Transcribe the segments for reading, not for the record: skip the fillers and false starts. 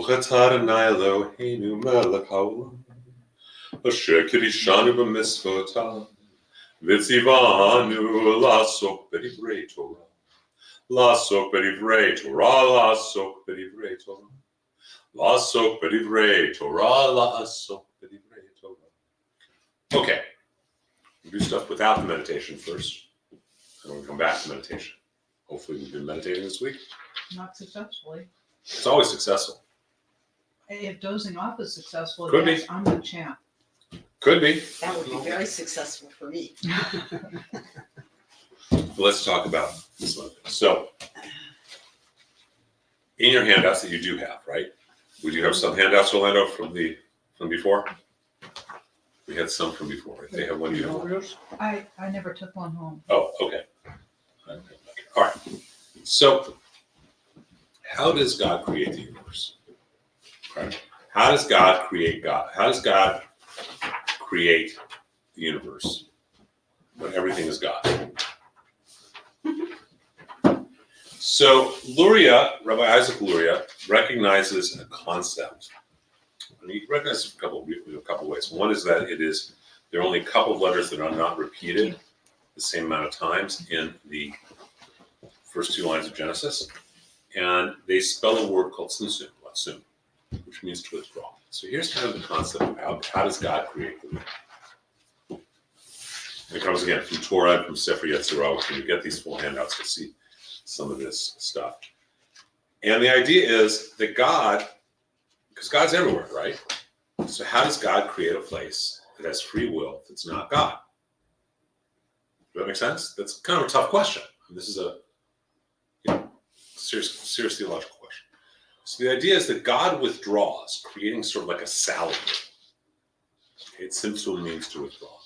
Baruch atah Adonai Eloheinu melech haolam, asher kiddushanu b'mitzvotav, v'tzivanu la'asok b'divrei Torah, la'asok b'divrei Torah, la'asok b'divrei Torah, la'asok b'divrei Torah, la'asok b'divrei Torah. Okay, we'll do stuff without the meditation first, and we'll come back to meditation. Hopefully we've been meditating this week. Not successfully. It's always successful. If dozing off is successful, Could yes, be. I'm the champ. Could be. That would be very successful for me. Let's talk about this one. So, in your handouts that you do have, right? We do have some handouts, Orlando, from before. We had some from before. Right? They have one. You have one. I never took one home. Oh, okay. All right. So, how does God create the universe? Right. How does God create God? How does God create the universe when everything is God? So Luria, Rabbi Isaac Luria, recognizes a concept. And he recognizes it a couple ways. One is that there are only a couple of letters that are not repeated the same amount of times in the first two lines of Genesis. And they spell a word called tzimtzum, which means to withdraw. So here's kind of the concept of how does God create the world? And it comes again from Torah and from Sefer Yetzirah, which when you get these full handouts, you'll see some of this stuff. And the idea is that God, because God's everywhere, right? So how does God create a place that has free will that's not God? Does that make sense? That's kind of a tough question. This is a serious theological question. So the idea is that God withdraws, creating sort of like a salad bowl. Okay, tzimtzum means to withdraw.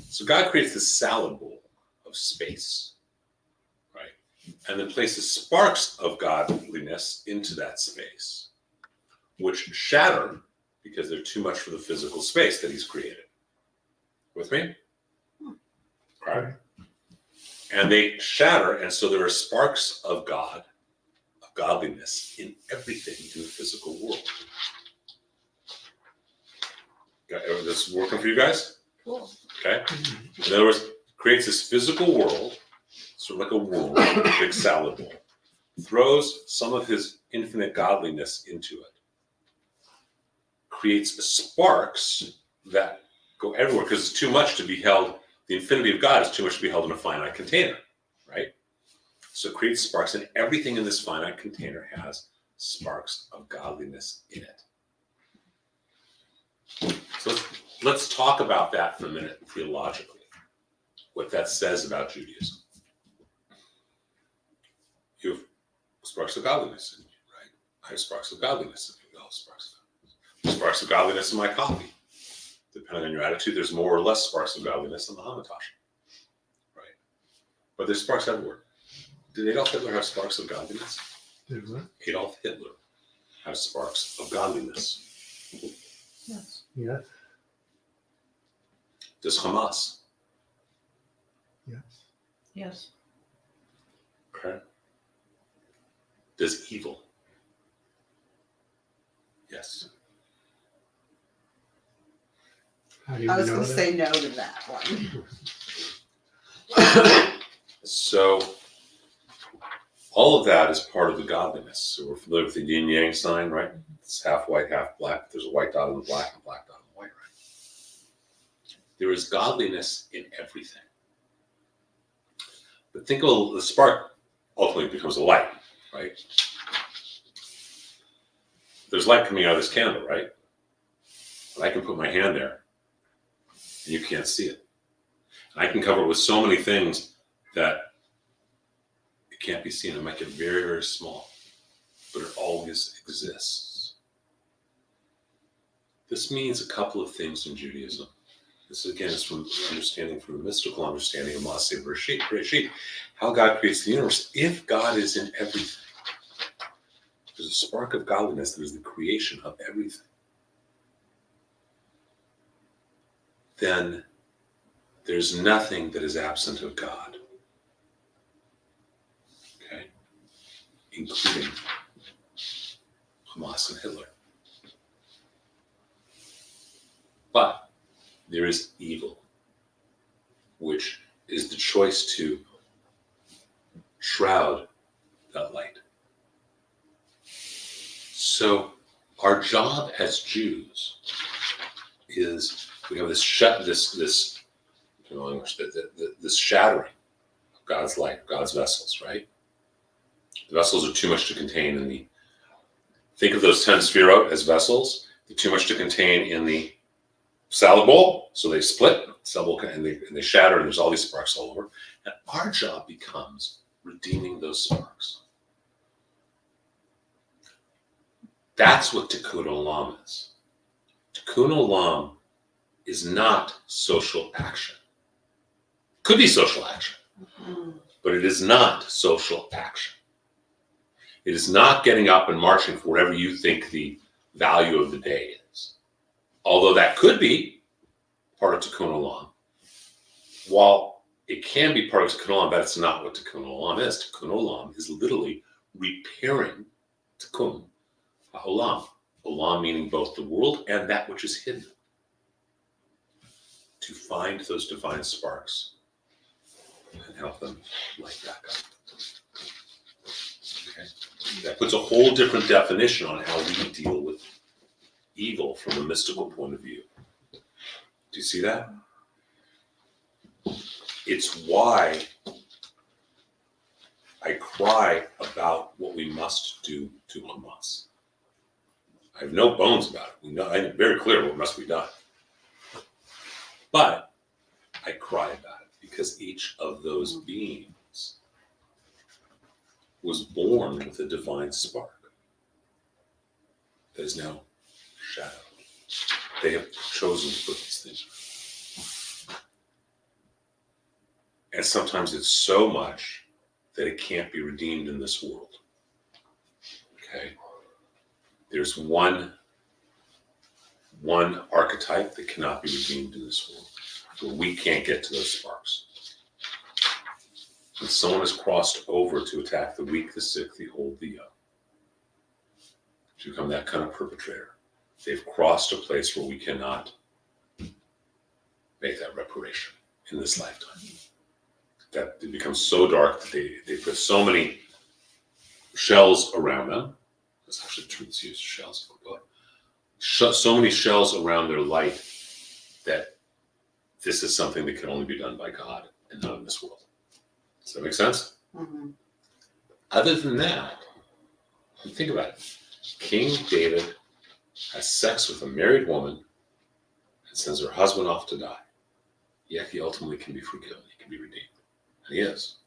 So God creates this salad bowl of space, right? And then places sparks of godliness into that space, which shatter because they're too much for the physical space that he's created. With me? Right? And they shatter, and so there are sparks of God, godliness in everything in the physical world. This is working for you guys? Cool. Okay. In other words, creates this physical world, sort of like a womb, a big salad bowl, throws some of his infinite godliness into it, creates sparks that go everywhere because it's too much to be held. The infinity of God is too much to be held in a finite container, right? So it creates sparks, and everything in this finite container has sparks of godliness in it. So let's talk about that for a minute theologically, what that says about Judaism. You have sparks of godliness in you, right? I have sparks of godliness in you. Sparks of godliness in my coffee. Depending on your attitude, there's more or less sparks of godliness in the Hamantash, right? But there's sparks everywhere. Did Adolf Hitler have sparks of godliness? Did what? Adolf Hitler has sparks of godliness. Yes. Yes. Does Hamas? Yes. Yes. Okay. Does evil? Yes. How do you I was know going to that? say no to that one. So all of that is part of the godliness. So we're familiar with the yin yang sign, right? It's half white, half black. There's a white dot on the black and a black dot on the white, right? There is godliness in everything. But think of the spark ultimately becomes a light, right? There's light coming out of this candle, right? But I can put my hand there and you can't see it. And I can cover it with so many things that it can't be seen. It might get very, very small, but it always exists. This means a couple of things in Judaism. This again is from understanding, from the mystical understanding of Maaseh Bereshit, how God creates the universe. If God is in everything, there's a spark of godliness that is the creation of everything. Then there's nothing that is absent of God. Okay? Including Hamas and Hitler. But there is evil, which is the choice to shroud that light. So our job as Jews is we have this this shattering of God's light, God's vessels, right? The vessels are too much to contain in the. Think of those 10 sephirot as vessels. They're too much to contain in the salad bowl, so they split, and they shatter, and there's all these sparks all over. And our job becomes redeeming those sparks. That's what Tikkun Olam is. Tikkun Olam is not social action. Could be social action, but it is not social action. It is not getting up and marching for whatever you think the value of the day is. Although that could be part of Tikkun Olam. While it can be part of Tikkun Olam, that's not what Tikkun Olam is. Tikkun Olam is literally repairing Tikkun Olam. Olam meaning both the world and that which is hidden. To find those divine sparks and help them light back up. Okay? That puts a whole different definition on how we deal with evil from a mystical point of view. Do you see that? It's why I cry about what we must do to Hamas. I have no bones about it. We know, I'm very clear what must be done. But I cry about it because each of those beings was born with a divine spark that is now shadowed. They have chosen to put these things. And sometimes it's so much that it can't be redeemed in this world. Okay? There's one archetype that cannot be redeemed in this world, where we can't get to those sparks. When someone has crossed over to attack the weak, the sick, the old, the young, to become that kind of perpetrator, they've crossed a place where we cannot make that reparation in this lifetime. That it becomes so dark that they put so many shells around them. That's actually true, it's used shells. So many shells around their light that this is something that can only be done by God and not in this world. Does that make sense? Mm-hmm. Other than that, think about it. King David has sex with a married woman and sends her husband off to die. Yet he ultimately can be forgiven. He can be redeemed. And he is.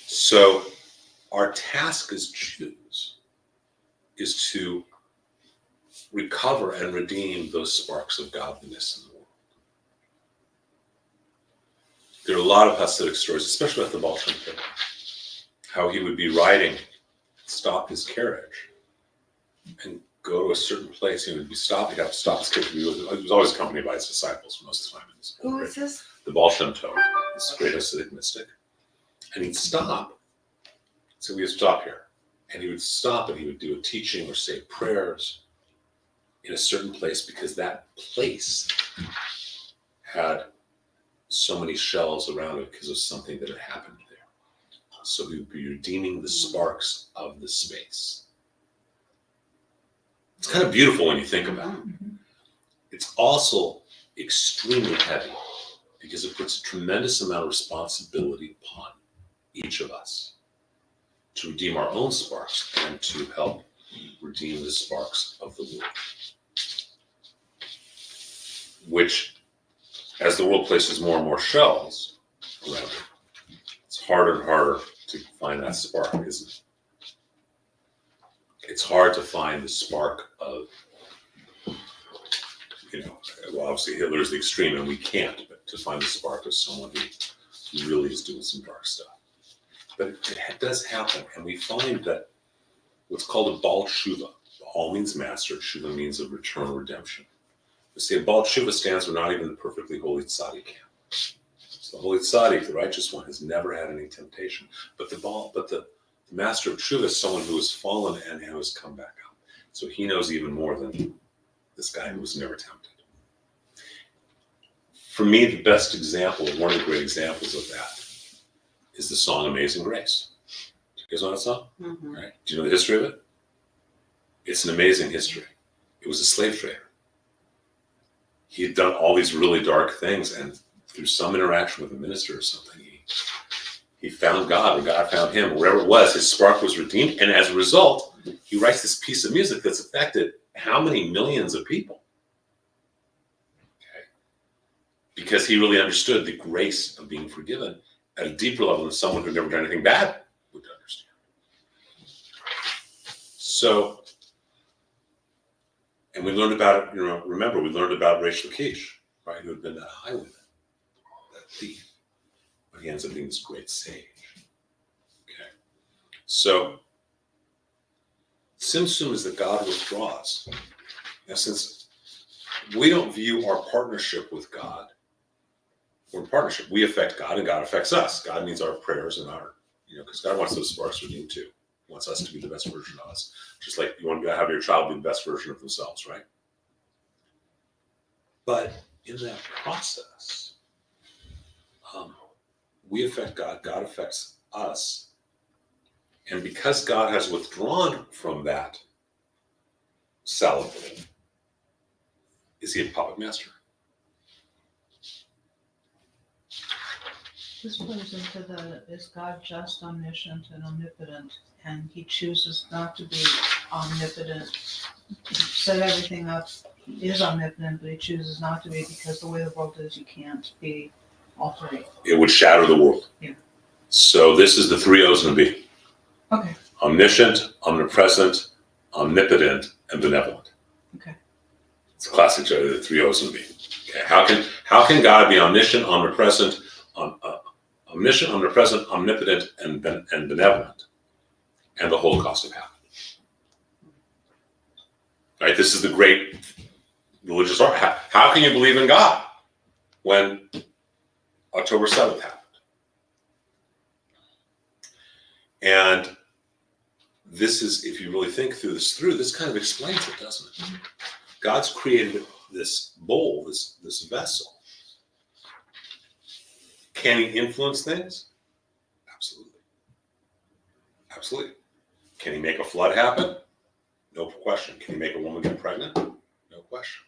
So our task as Jews is to recover and redeem those sparks of godliness in the world. There are a lot of Hasidic stories, especially about the Baal Shem Tov, how he would be riding, stop his carriage, and go to a certain place. He would be stopped. He'd have to stop his carriage. He was always accompanied by his disciples most of the time. Who is this? The Baal Shem Tov, this great Hasidic mystic. And he'd stop. So we would stop here. And he would stop and he would do a teaching or say prayers in a certain place because that place had so many shells around it because of something that had happened there. So he would be redeeming the sparks of the space. It's kind of beautiful when you think about it. It's also extremely heavy because it puts a tremendous amount of responsibility upon each of us to redeem our own sparks and to help redeem the sparks of the world. Which, as the world places more and more shells around it, it's harder and harder to find that spark, isn't it? It's hard to find the spark of, well, obviously Hitler's the extreme and we can't, but to find the spark of someone who really is doing some dark stuff. But it does happen, and we find that what's called a Baal Tshuva. Baal means master, Tshuva means a return or redemption. We say Baal Tshuva stands for not even the perfectly holy tzaddik camp. So the holy tzaddik, the righteous one, has never had any temptation. But the master of Tshuva is someone who has fallen and who has come back up. So he knows even more than This guy who was never tempted. For me, the best example, one of the great examples of that, is the song Amazing Grace. Do you guys know that song? Mhm. Right? Do you know the history of it? It's an amazing history. It was a slave trader. He had done all these really dark things, and through some interaction with a minister or something, he found God, or God found him, or whatever it was. His spark was redeemed, and as a result, he writes this piece of music that's affected how many millions of people? Okay. Because he really understood the grace of being forgiven at a deeper level than someone who'd never done anything bad would understand. So, and we learned about it, remember, we learned about Rachel Lakish, right, who had been that highwayman, that thief, but he ends up being this great sage. Okay. So, Tzimtzum is that God withdraws. Now, since we don't view our partnership with God, we're in partnership. We affect God and God affects us. God needs our prayers and our, because God wants those sparks redeemed too. He wants us to be the best version of us. Just like you want to have your child be the best version of themselves, right? But in that process, we affect God, God affects us. And because God has withdrawn from that salad bowl, is he a puppet master? This plays into is God just omniscient and omnipotent, and he chooses not to be omnipotent. He set everything up, he is omnipotent, but he chooses not to be because the way the world is, you can't be all three. It would shatter the world. Yeah. So this is the three O's in a B. Okay. Omniscient, omnipresent, omnipotent, and benevolent. Okay. It's a classic, the three O's in a B. Okay. How can God be omniscient, omnipresent, omnipotent, and benevolent, and the Holocaust have happened? Right. This is the great religious art. How can you believe in God when October 7th happened? And this is, if you really think through, this kind of explains it, doesn't it? Mm-hmm. God's created this bowl, this vessel. Can he influence things? Absolutely. Absolutely. Can he make a flood happen? No question. Can he make a woman get pregnant? No question.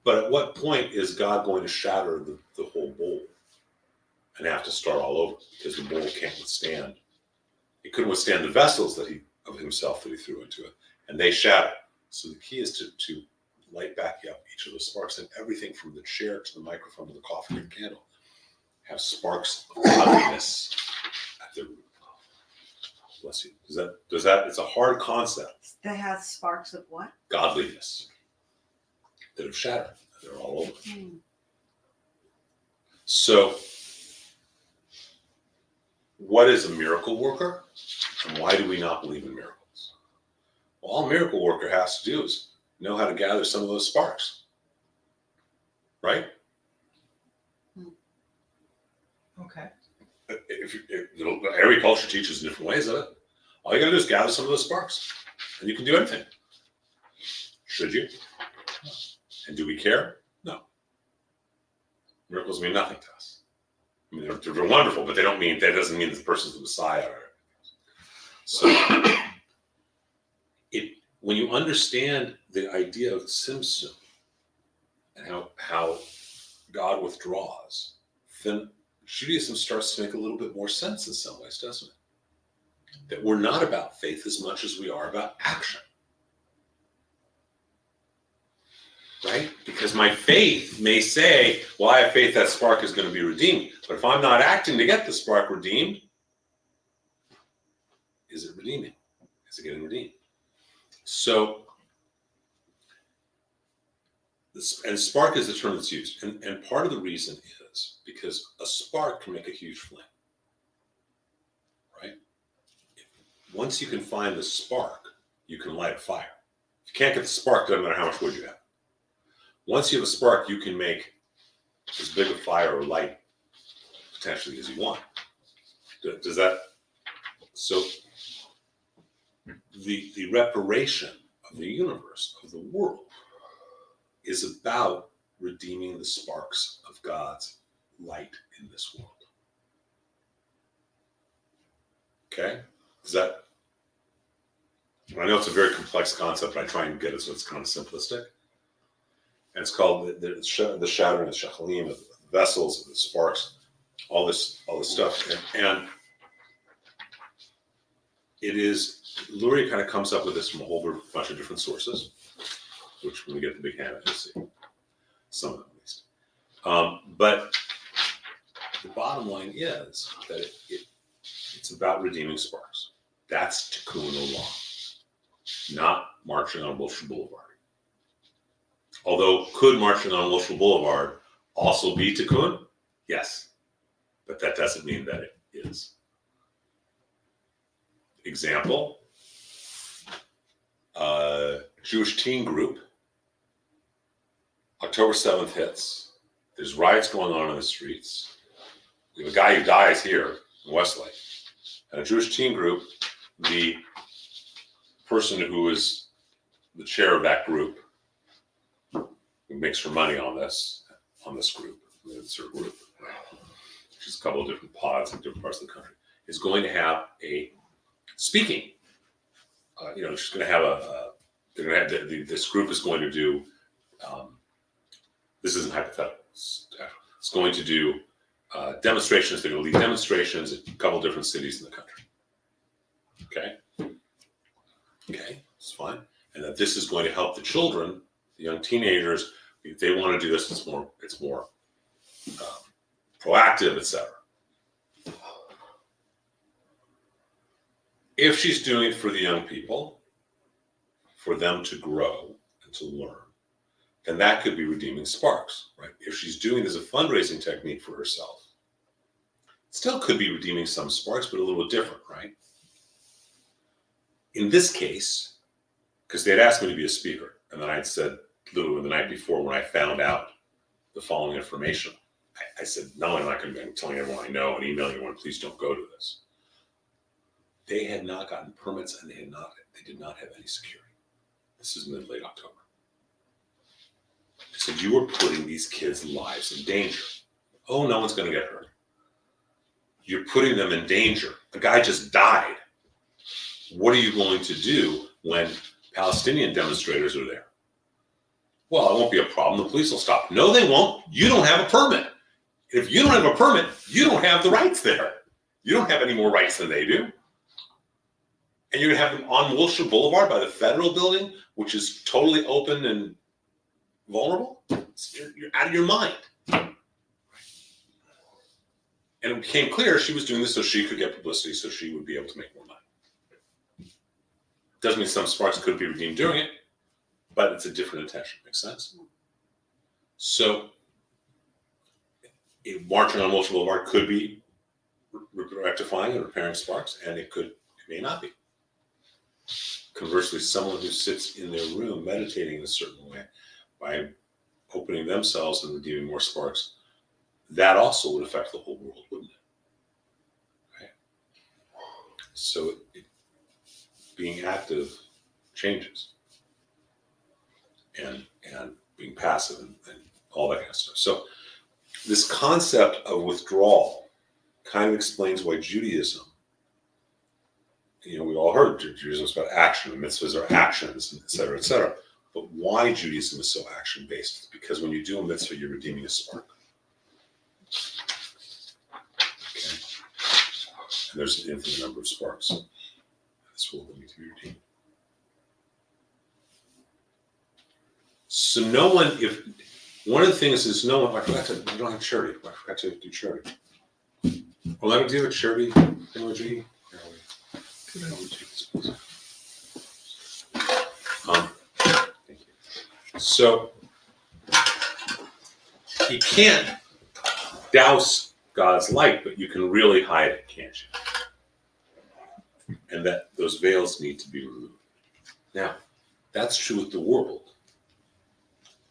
But at what point is God going to shatter the whole bowl and have to start all over? Because the bowl can't withstand. It couldn't withstand the vessels of himself that he threw into it, and they shatter. So the key is to light back up each of those sparks, and everything from the chair to the microphone to the coffee to the candle have sparks of godliness at their root. Bless you. Does that? It's a hard concept. That has sparks of what? Godliness that have shattered. They're all over. So, what is a miracle worker, and why do we not believe in miracles? Well, all a miracle worker has to do is know how to gather some of those sparks, right? Okay. Every culture teaches different ways of it. All you got to do is gather some of those sparks, and you can do anything. Should you? No. And do we care? No. Miracles mean nothing to us. I mean, they're wonderful, but that doesn't mean this person's the Messiah. So, when you understand the idea of Tzimtzum and how God withdraws, then Judaism starts to make a little bit more sense in some ways, doesn't it? That we're not about faith as much as we are about action. Right? Because my faith may say, well, I have faith that spark is going to be redeemed. But if I'm not acting to get the spark redeemed, is it redeeming? Is it getting redeemed? So, and spark is the term that's used. And part of the reason is because a spark can make a huge flame. Right? Once you can find the spark, you can light a fire. If you can't get the spark, it doesn't matter how much wood you have. Once you have a spark, you can make as big a fire or light potentially as you want. Does that? So the reparation of the universe, of the world, is about redeeming the sparks of God's light in this world. Okay? Is that, I know it's a very complex concept, but I try and get it so it's kind of simplistic. And it's called the shattering of shachalim, of the vessels, of the sparks, all this stuff. And it is, Luria kind of comes up with this from a whole bunch of different sources, which when we get the big hand, you'll see. Some of them at least. But the bottom line is that it's about redeeming sparks. That's Tikkun Olam, not marching on Wilshire Boulevard. Although, could marching on Wilshire Boulevard also be Tikkun? Yes. But that doesn't mean that it is. Example, Jewish teen group, October 7th hits, there's riots going on in the streets, we have a guy who dies here in Westlake, and a Jewish teen group, the person who is the chair of that group, who makes her money on this group, it's her group, which is a couple of different pods in different parts of the country, is going to have a speaking. She's going to have this group is going to do, this isn't hypothetical, it's going to do demonstrations. They're going to lead demonstrations in a couple different cities in the country. Okay, it's fine. And that this is going to help the children, the young teenagers, if they want to do this, it's more proactive, etc. If she's doing it for the young people, for them to grow and to learn, then that could be redeeming sparks, right? If she's doing it as a fundraising technique for herself, it still could be redeeming some sparks, but a little different, right? In this case, because they had asked me to be a speaker, and then I had said, literally the night before when I found out the following information, I said, no, I'm not going to be telling everyone I know and emailing everyone, please don't go to this. They had not gotten permits and they did not have any security. This is mid-late October. I said, you are putting these kids' lives in danger. Oh, no one's going to get hurt. You're putting them in danger. A guy just died. What are you going to do when Palestinian demonstrators are there? Well, it won't be a problem. The police will stop. No, they won't. You don't have a permit. If you don't have a permit, you don't have the rights there. You don't have any more rights than they do. And you're going to have them on Wilshire Boulevard by the federal building, which is totally open and vulnerable? You're out of your mind. And it became clear she was doing this so she could get publicity, so she would be able to make more money. Doesn't mean some sparks could be redeemed doing it, but it's a different intention. Makes sense? So, marching on Wilshire Boulevard could be rectifying and repairing sparks, and it may not be. Conversely, someone who sits in their room meditating in a certain way, by opening themselves and redeeming more sparks, that also would affect the whole world, wouldn't it? Right? So being active changes, and being passive and all that kind of stuff. So this concept of withdrawal kind of explains why Judaism, we all heard Judaism is about action, the mitzvahs are actions, et cetera, et cetera. But why Judaism is so action-based? Because when you do a mitzvah, you're redeeming a spark. Okay? And there's an infinite number of sparks in this world that need to be redeemed. So one of the things is I don't have charity. I forgot to do charity. Well, I don't do a charity emoji. Thank you. So you can't douse God's light, but you can really hide it, can't you? And that those veils need to be removed. Now, that's true with the world.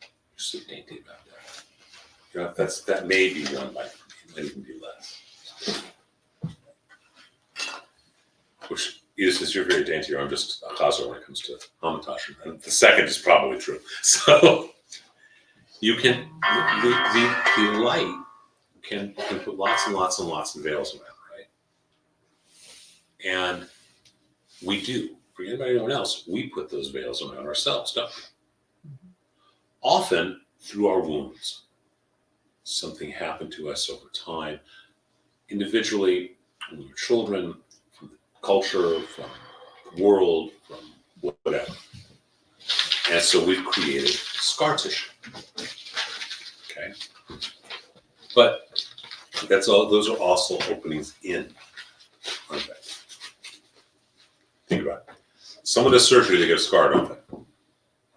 You're so dainty about that. That may be one light, it might even be less. Which Since you're very dainty, I'm just a chazer when it comes to hamantash. And the second is probably true. So you can, the light can put lots and lots and lots of veils around, right? And we do. For anybody, anyone else, we put those veils around ourselves, don't we? Often through our wounds. Something happened to us over time, individually, when we were children, from the culture, from the world, from whatever. And so we've created scar tissue. Okay? But that's all, those are also openings in, aren't they? Think about it. Someone does surgery, they get a scar, don't they?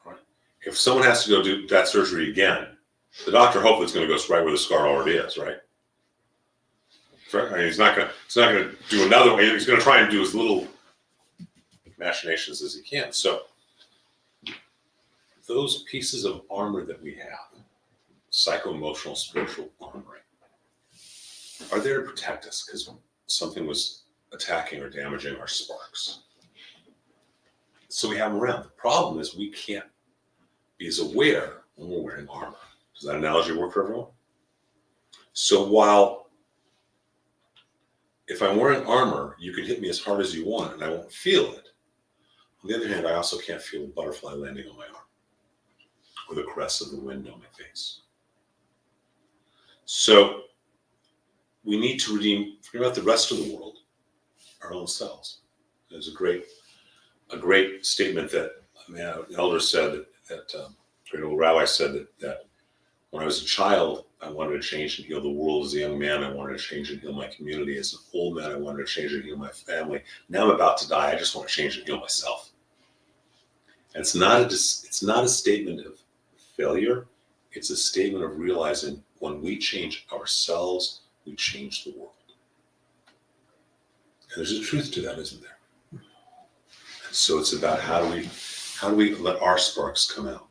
Right? If someone has to go do that surgery again, the doctor hopefully is going to go right where the scar already is, right? I mean, he's not going to do another one. He's going to try and do as little machinations as he can. So those pieces of armor that we have, psycho-emotional, spiritual armoring, are there to protect us because something was attacking or damaging our sparks. So we have them around. The problem is we can't be as aware when we're wearing armor. Does that analogy work for everyone? So while if I'm wearing armor, you can hit me as hard as you want and I won't feel it. On the other hand, I also can't feel a butterfly landing on my arm or the caress of the wind on my face. So we need to redeem, forget about the rest of the world, our own selves. There's a great statement that an elder said, that great old rabbi said that when I was a child, I wanted to change and heal the world. As a young man, I wanted to change and heal my community. As an old man, I wanted to change and heal my family. Now I'm about to die. I just want to change and heal myself. And it's not a statement of failure. It's a statement of realizing when we change ourselves, we change the world. And there's a truth to that, isn't there? And so it's about how do we let our sparks come out.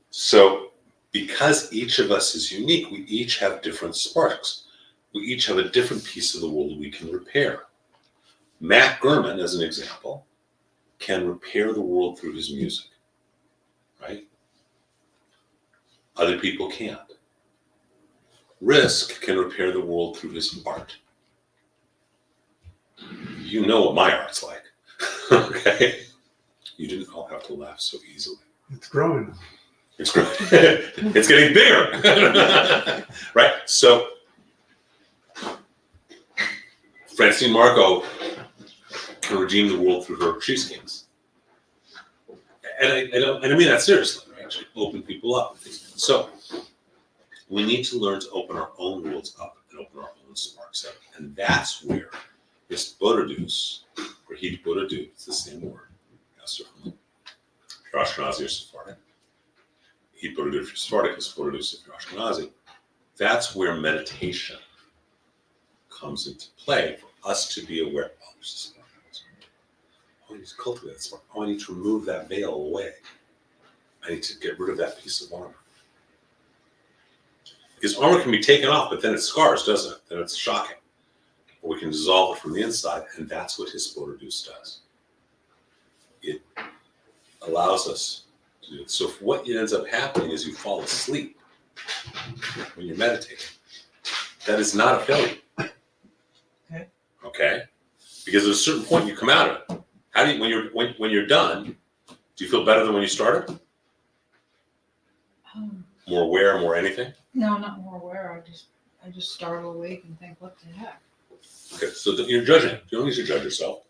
So because each of us is unique, we each have different sparks. We each have a different piece of the world we can repair. Matt Gurman, as an example, can repair the world through his music, right? Other people can't. Risk can repair the world through his art. You know what my art's like, okay? You didn't all have to laugh so easily. It's growing. It's growing. It's getting bigger, right? So, Francine Marco can redeem the world through her cheesecakes, and I mean that seriously, right? She open people up. So, we need to learn to open our own worlds up and open our own sparks up, and that's where this Bodadus, or Heat Bodadu, it's the same word. Yes, certainly. If you're Ashkenazi or Sephardic. Heat Bodadu if you're Sephardic, is Bodadus if you're Ashkenazi. That's where meditation comes into play for us to be aware. Oh, there's a spark. Oh, I need to cultivate that spark. Oh, I need to remove that veil away. I need to get rid of that piece of armor. Because armor can be taken off, but then it scars, doesn't it? Then it's shocking. Or we can dissolve it from the inside, and that's what Hispodadus does. It allows us to do it. So what ends up happening is you fall asleep when you're meditating. That is not a failure. Okay. Okay? Because at a certain point you come out of it. How do you, when you're done, do you feel better than when you started? More aware, more anything? No, not more aware. I just startle awake and think, what the heck? Okay, so you're judging. You don't need to judge yourself.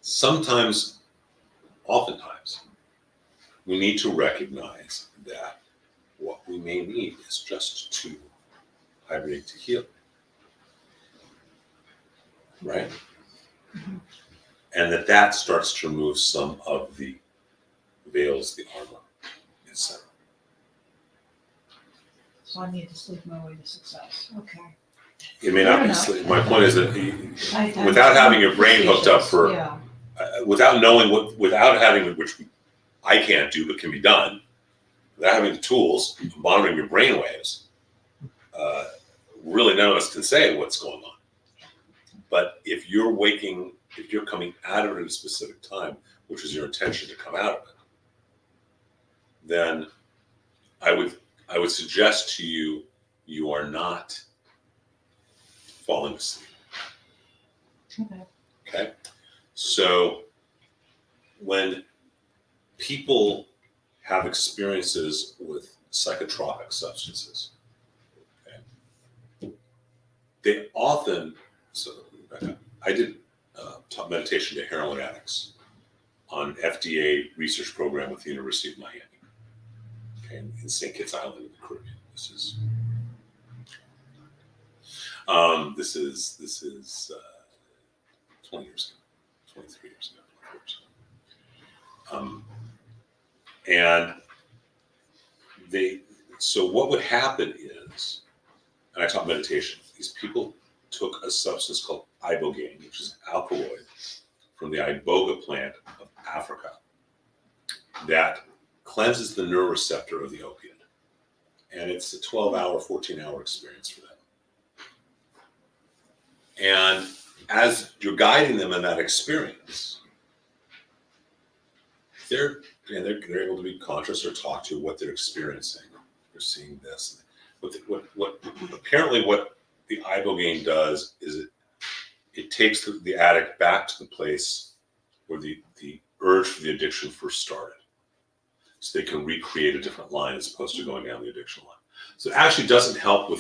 Sometimes, oftentimes, we need to recognize that what we may need is just to hibernate to heal. Right? Mm-hmm. And that starts to remove some of the veils, the armor, etc. So I need to sleep my way to success. Okay. It may not Fair be enough. sleep. My point is that I without having your brain hooked up for, Yeah. without knowing without having, which I can't do but can be done, without having the tools, monitoring your brain waves, really none of us can say what's going on. But if you're coming out of it at a specific time, which is your intention to come out of it, then I would suggest to you, you are not falling asleep. Okay. Okay? So when people have experiences with psychotropic substances, okay, they often, I did taught meditation to heroin addicts on FDA research program with the University of Miami, okay, in St. Kitts Island in the Caribbean. This is 20 years ago, 23 years ago, 24 years ago. And so what would happen is, and I taught meditation, these people took a substance called ibogaine, which is an alkaloid from the iboga plant of Africa that cleanses the nerve receptor of the opiate. And it's a 12-hour, 14-hour experience for them. And as you're guiding them in that experience, they're able to be conscious or talk to what they're experiencing. They're seeing this. Apparently what the ibogaine does is it takes the addict back to the place where the urge for the addiction first started. So they can recreate a different line as opposed to going down the addiction line. So it actually doesn't help with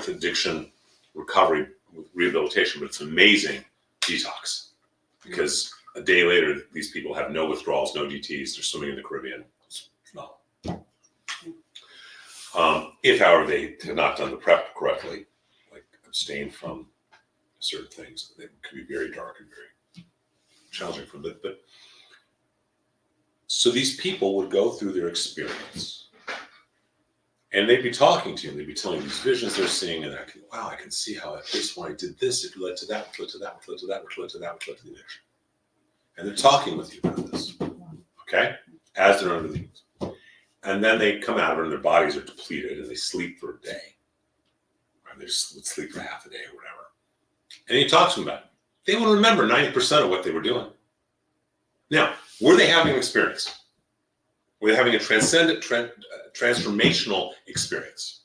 addiction recovery, with rehabilitation, but it's amazing detox because a day later, these people have no withdrawals, no DTs. They're swimming in the Caribbean. It's phenomenal. If, however, they have not done the prep correctly, like abstain from certain things, they can be very dark and very challenging for them. But so these people would go through their experience, and they'd be talking to you, and they'd be telling you these visions they're seeing, and I can see how at this point I did this, it led to that, which led to that, which led to that, which led to that, which led to the addiction. And they're talking with you about this, okay? As they're under the, and then they come out of it and their bodies are depleted and they sleep for a day. Or they just would sleep for half a day or whatever. And you talk to them about it. They will remember 90% of what they were doing. Now, were they having an experience? Were they having a transcendent, transformational experience?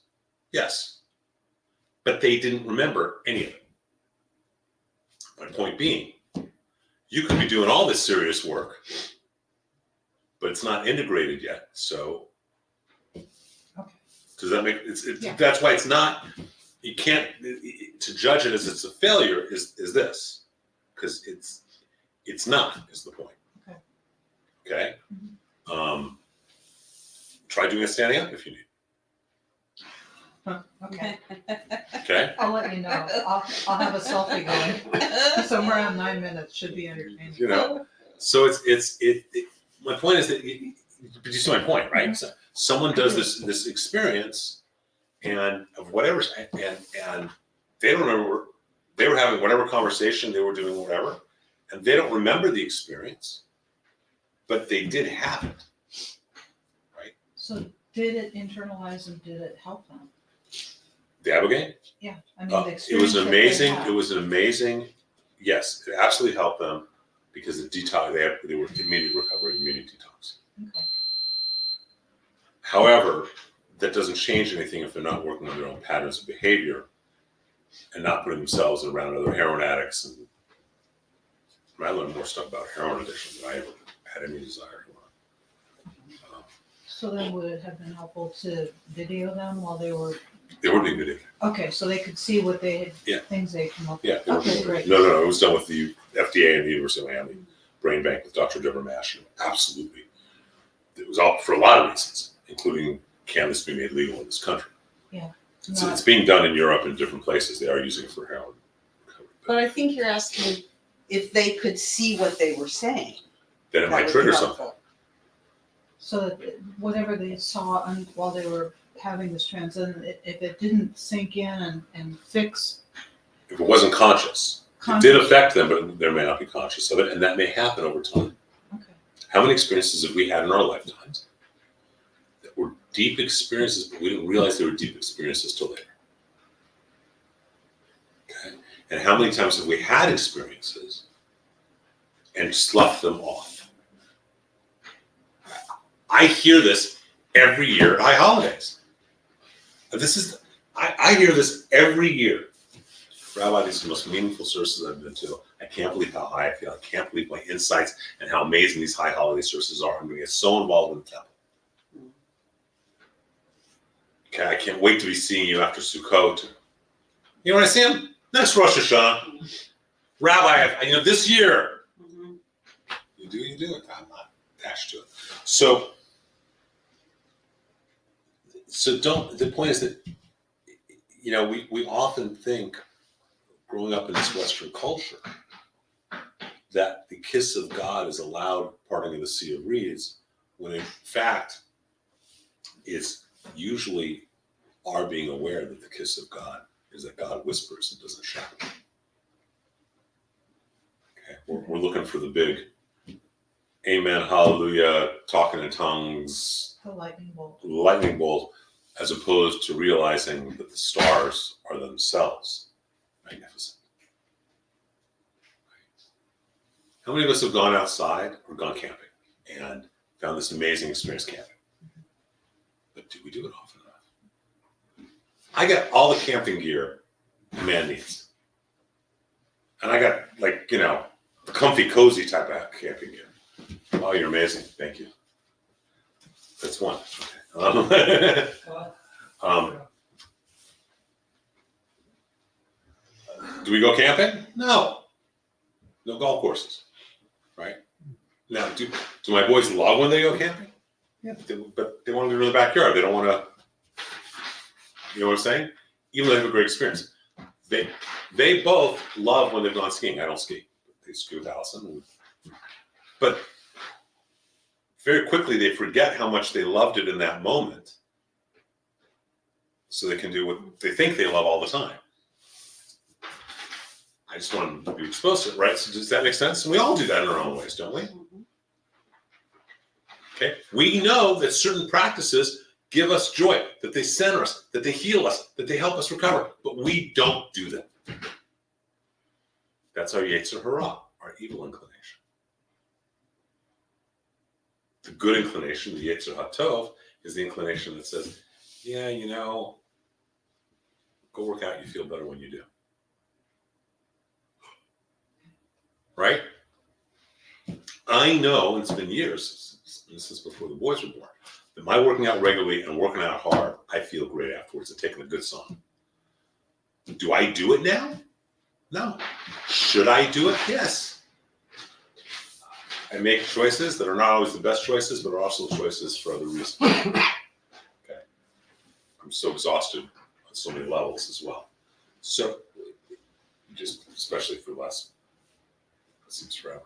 Yes. But they didn't remember any of it. My point being, you could be doing all this serious work, but it's not integrated yet. So, Okay. Does that make Yeah. That's why it's not. You can't to judge it as it's a failure. Is this because it's not is the point. Okay. Okay. Try doing it standing up if you need. Okay. Okay. I'll let you know. I'll have a selfie going. Somewhere around 9 minutes should be entertaining. You know. So it's my point is that but you see my point, right? So someone does this experience and of whatever, and they don't remember. They were having whatever conversation they were doing, whatever, and they don't remember the experience, but they did have it, right? So did it internalize and did it help them? The Abigail? Yeah, I mean, the It experience was that they amazing. had. It was an amazing. Yes, it absolutely helped them because it detox. They were immediate recovery, immediate detox. Okay. However, that doesn't change anything if they're not working on their own patterns of behavior and not putting themselves around other heroin addicts. And I learned more stuff about heroin addiction than I ever had any desire to learn. So then would it have been helpful to video them while they were, They were being videoed. okay, so they could see what they had, Yeah. things they come up Yeah. with? They were Okay, being great. videoed. No. It was done with the FDA and the University of Miami Brain Bank with Dr. Deborah Mash. Absolutely. It was all for a lot of reasons, including cannabis being made legal in this country. Yeah. It's being done in Europe in different places. They are using it for heroin recovery. But I think you're asking if they could see what they were saying. Then it That might would be trigger helpful. something. So that whatever they saw while they were having this transcendent, if it didn't sink in and fix If it wasn't conscious, it did affect them, but they may not be conscious of it, and that may happen over time. Okay. How many experiences have we had in our lifetimes that were deep experiences, but we didn't realize they were deep experiences till later? Okay. And how many times have we had experiences and sloughed them off? I hear this every year at high holidays. I hear this every year. Rabbi, these are the most meaningful services I've been to. I can't believe how high I feel. I can't believe my insights and how amazing these high holiday services are. I'm going to get so involved in the temple. Okay, I can't wait to be seeing you after Sukkot. You know when I see him? Next Rosh Hashanah. Rabbi, this year. Mhm. You do it. I'm not attached to it. So the point is that, we often think, growing up in this Western culture, that the kiss of God is a loud parting of the Sea of Reeds, when in fact, it's usually our being aware that the kiss of God is that God whispers and doesn't shout. Okay, we're looking for the big amen, hallelujah, talking in tongues, The lightning bolt. lightning bolt, as opposed to realizing that the stars are themselves magnificent. How many of us have gone outside or gone camping and found this amazing experience camping? But do we do it often enough? I got all the camping gear a man needs. And I got, the comfy, cozy type of camping gear. Oh, you're amazing. Thank you. That's one. Okay. Do we go camping? No. No golf courses. Right? Now, do my boys love when they go camping? Yeah, but they want to do it in the backyard. They don't want to, you know what I'm saying? Even though they have a great experience. They both love when they've gone skiing. I don't ski. They ski with Allison. But very quickly they forget how much they loved it in that moment. So they can do what they think they love all the time. I just want them to be exposed to it, right? So does that make sense? And we all do that in our own ways, don't we? Okay. We know that certain practices give us joy, that they center us, that they heal us, that they help us recover, but we don't do them. That's our Yetzer Hara, our evil inclination. The good inclination, the Yetzer HaTov, is the inclination that says, yeah, go work out, you feel better when you do. Right? I know, and it's been years, since before the boys were born, that my working out regularly and working out hard, I feel great afterwards. I've taken a good song. Do I do it now? No. Should I do it? Yes. I make choices that are not always the best choices, but are also choices for other reasons. Okay. I'm so exhausted on so many levels as well. So, just especially for the last, it seems forever.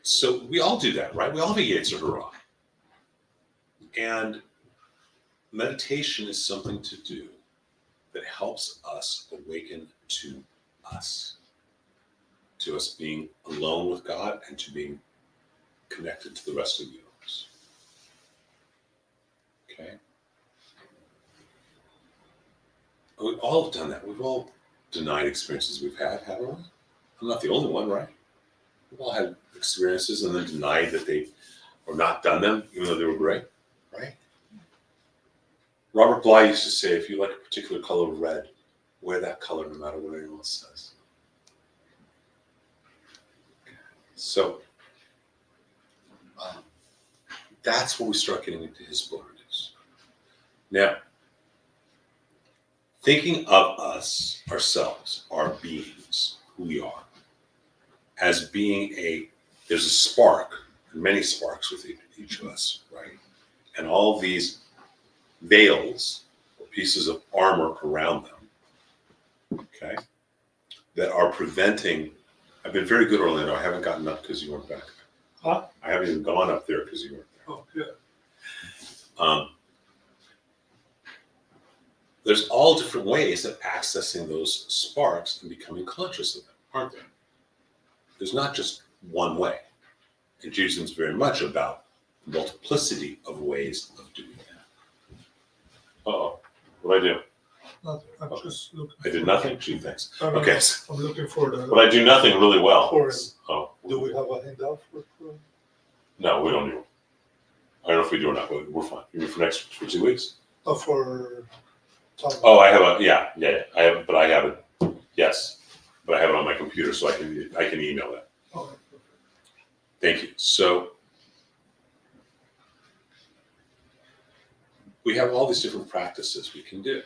So we all do that, right? We all have a Yetzer Hara. And meditation is something to do that helps us awaken to us being alone with God and to being connected to the rest of the universe. Okay? We all have done that. We've all denied experiences we've had, haven't we? I'm not the only one, right? We've all had experiences and then denied that they or not done them, even though they were great, right? Robert Bly used to say, if you like a particular color of red, wear that color no matter what anyone else says. So that's where we start getting into his polarities. Now, thinking of us, ourselves, our beings, who we are, as being there's a spark, many sparks with each of us, right? And all these veils, or pieces of armor around them, okay, that are preventing. I've been very good, Orlando. I haven't gotten up because you weren't back. Huh? I haven't even gone up there because you weren't there. Oh, good. There's all different ways of accessing those sparks and becoming conscious of them, aren't there? There's not just one way. And Judaism is very much about multiplicity of ways of doing that. Uh-oh, what'd I do? Nothing. I'm just looking. I did nothing? Gee, thanks. No, no, Okay. no. I'm looking for But the. I do nothing really well. For- Oh, Do we have a handout for? no, we don't do it. I don't know if we do or not, but we're fine. You mean for 2 weeks? For Tom? Oh, I have yeah. I have it, but I have it. Yes, but I have it on my computer, so I can email that. Oh, Thank you. So we have all these different practices we can do.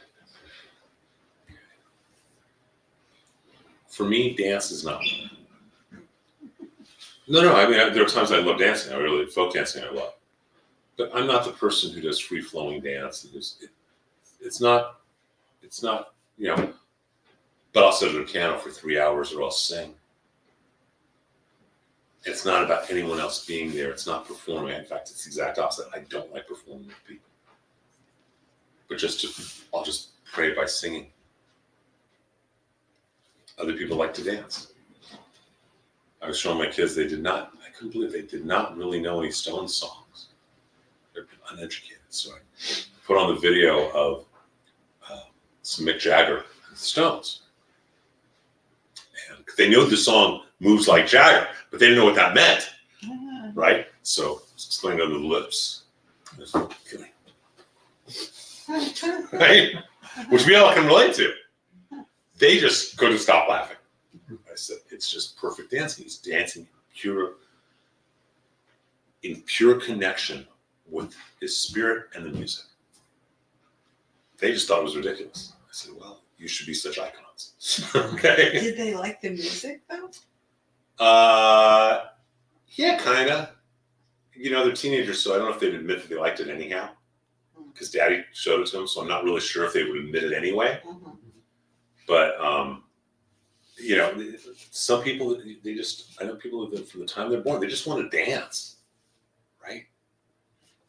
For me, dance is not one. No. I mean, there are times I love dancing. Folk dancing I love. But I'm not the person who does free-flowing dance. It's not, but I'll sit at a piano for 3 hours or I'll sing. It's not about anyone else being there. It's not performing. In fact, it's the exact opposite. I don't like performing with people. But I'll just pray by singing. Other people like to dance. I was showing my kids, I couldn't believe they did not really know any Stones songs. They're uneducated. So I put on the video of some Mick Jagger and the Stones. And they knew the song Moves Like Jagger, but they didn't know what that meant, right? So I was explaining under the lips. Right? Which we all can relate to. They just couldn't stop laughing. I said, it's just perfect dancing. He's dancing in pure connection with his spirit and the music. They just thought it was ridiculous. I said, well, you should be such icons. Okay. Did they like the music though? Yeah, kind of. They're teenagers, so I don't know if they'd admit that they liked it anyhow. Because Daddy showed it to them, so I'm not really sure if they would admit it anyway. Mm-hmm. But, some people, I know people that from the time they're born, they just want to dance, right?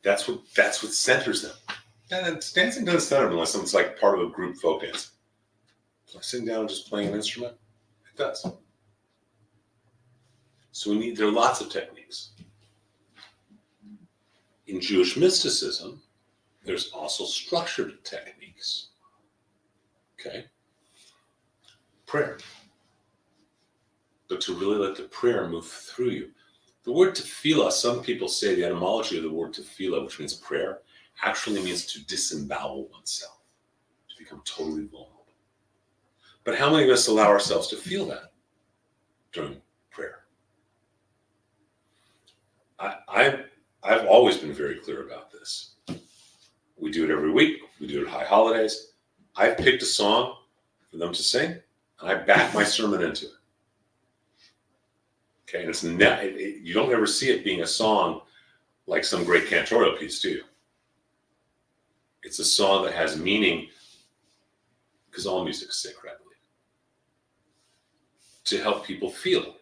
That's what centers them. And dancing doesn't center them unless it's like part of a group folk dance. So I sitting down and just playing an instrument, it does. So there are lots of techniques. In Jewish mysticism, there's also structured techniques. Okay? Prayer. But to really let the prayer move through you. The word tefillah, some people say the etymology of the word tefillah, which means prayer, actually means to disembowel oneself, to become totally vulnerable. But how many of us allow ourselves to feel that during prayer? I've always been very clear about this. We do it every week. We do it at high holidays. I've picked a song for them to sing, and I back my sermon into it. Okay, and you don't ever see it being a song like some great cantorial piece, do you? It's a song that has meaning, because all music is sacred, I believe, to help people feel.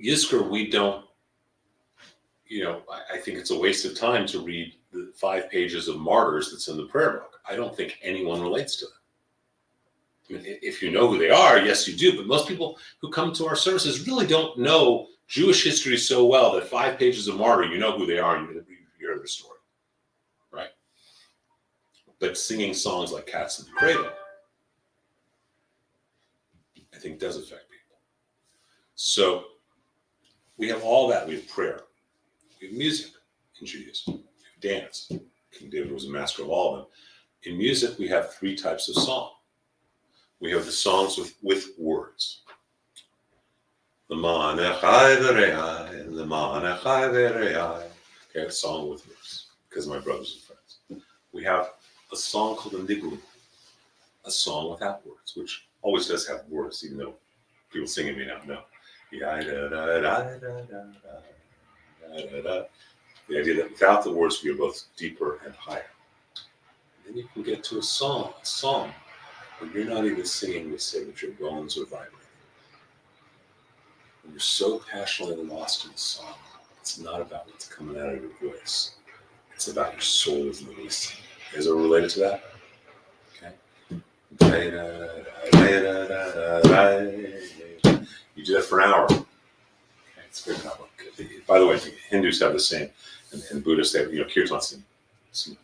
Yizkor, we don't, I think it's a waste of time to read the 5 pages of martyrs that's in the prayer book. I don't think anyone relates to them. I mean, if you know who they are, yes, you do. But most people who come to our services really don't know Jewish history so well that 5 pages of martyr, you know who they are and you hear their story, right? But singing songs like Cats in the Cradle, I think does affect people. So we have all that. We have prayer. We have music in Judaism. We have dance. King David was a master of all of them. In music, we have 3 types of song. We have the songs with words. Okay, a song with words, because of my brothers and friends. We have a song called a niglu, a song without words, which always does have words, even though people singing may not know. The idea that without the words, we are both deeper and higher. And then you can get to a song where you're not even singing to say that your bones are vibrating. When you're so passionately lost in the song, it's not about what's coming out of your voice. It's about your soul is releasing. You guys ever related to that? Okay. You do that for an hour. Okay, it's very powerful. By the way, Hindus have the same, and Buddhists have, kirtan singing.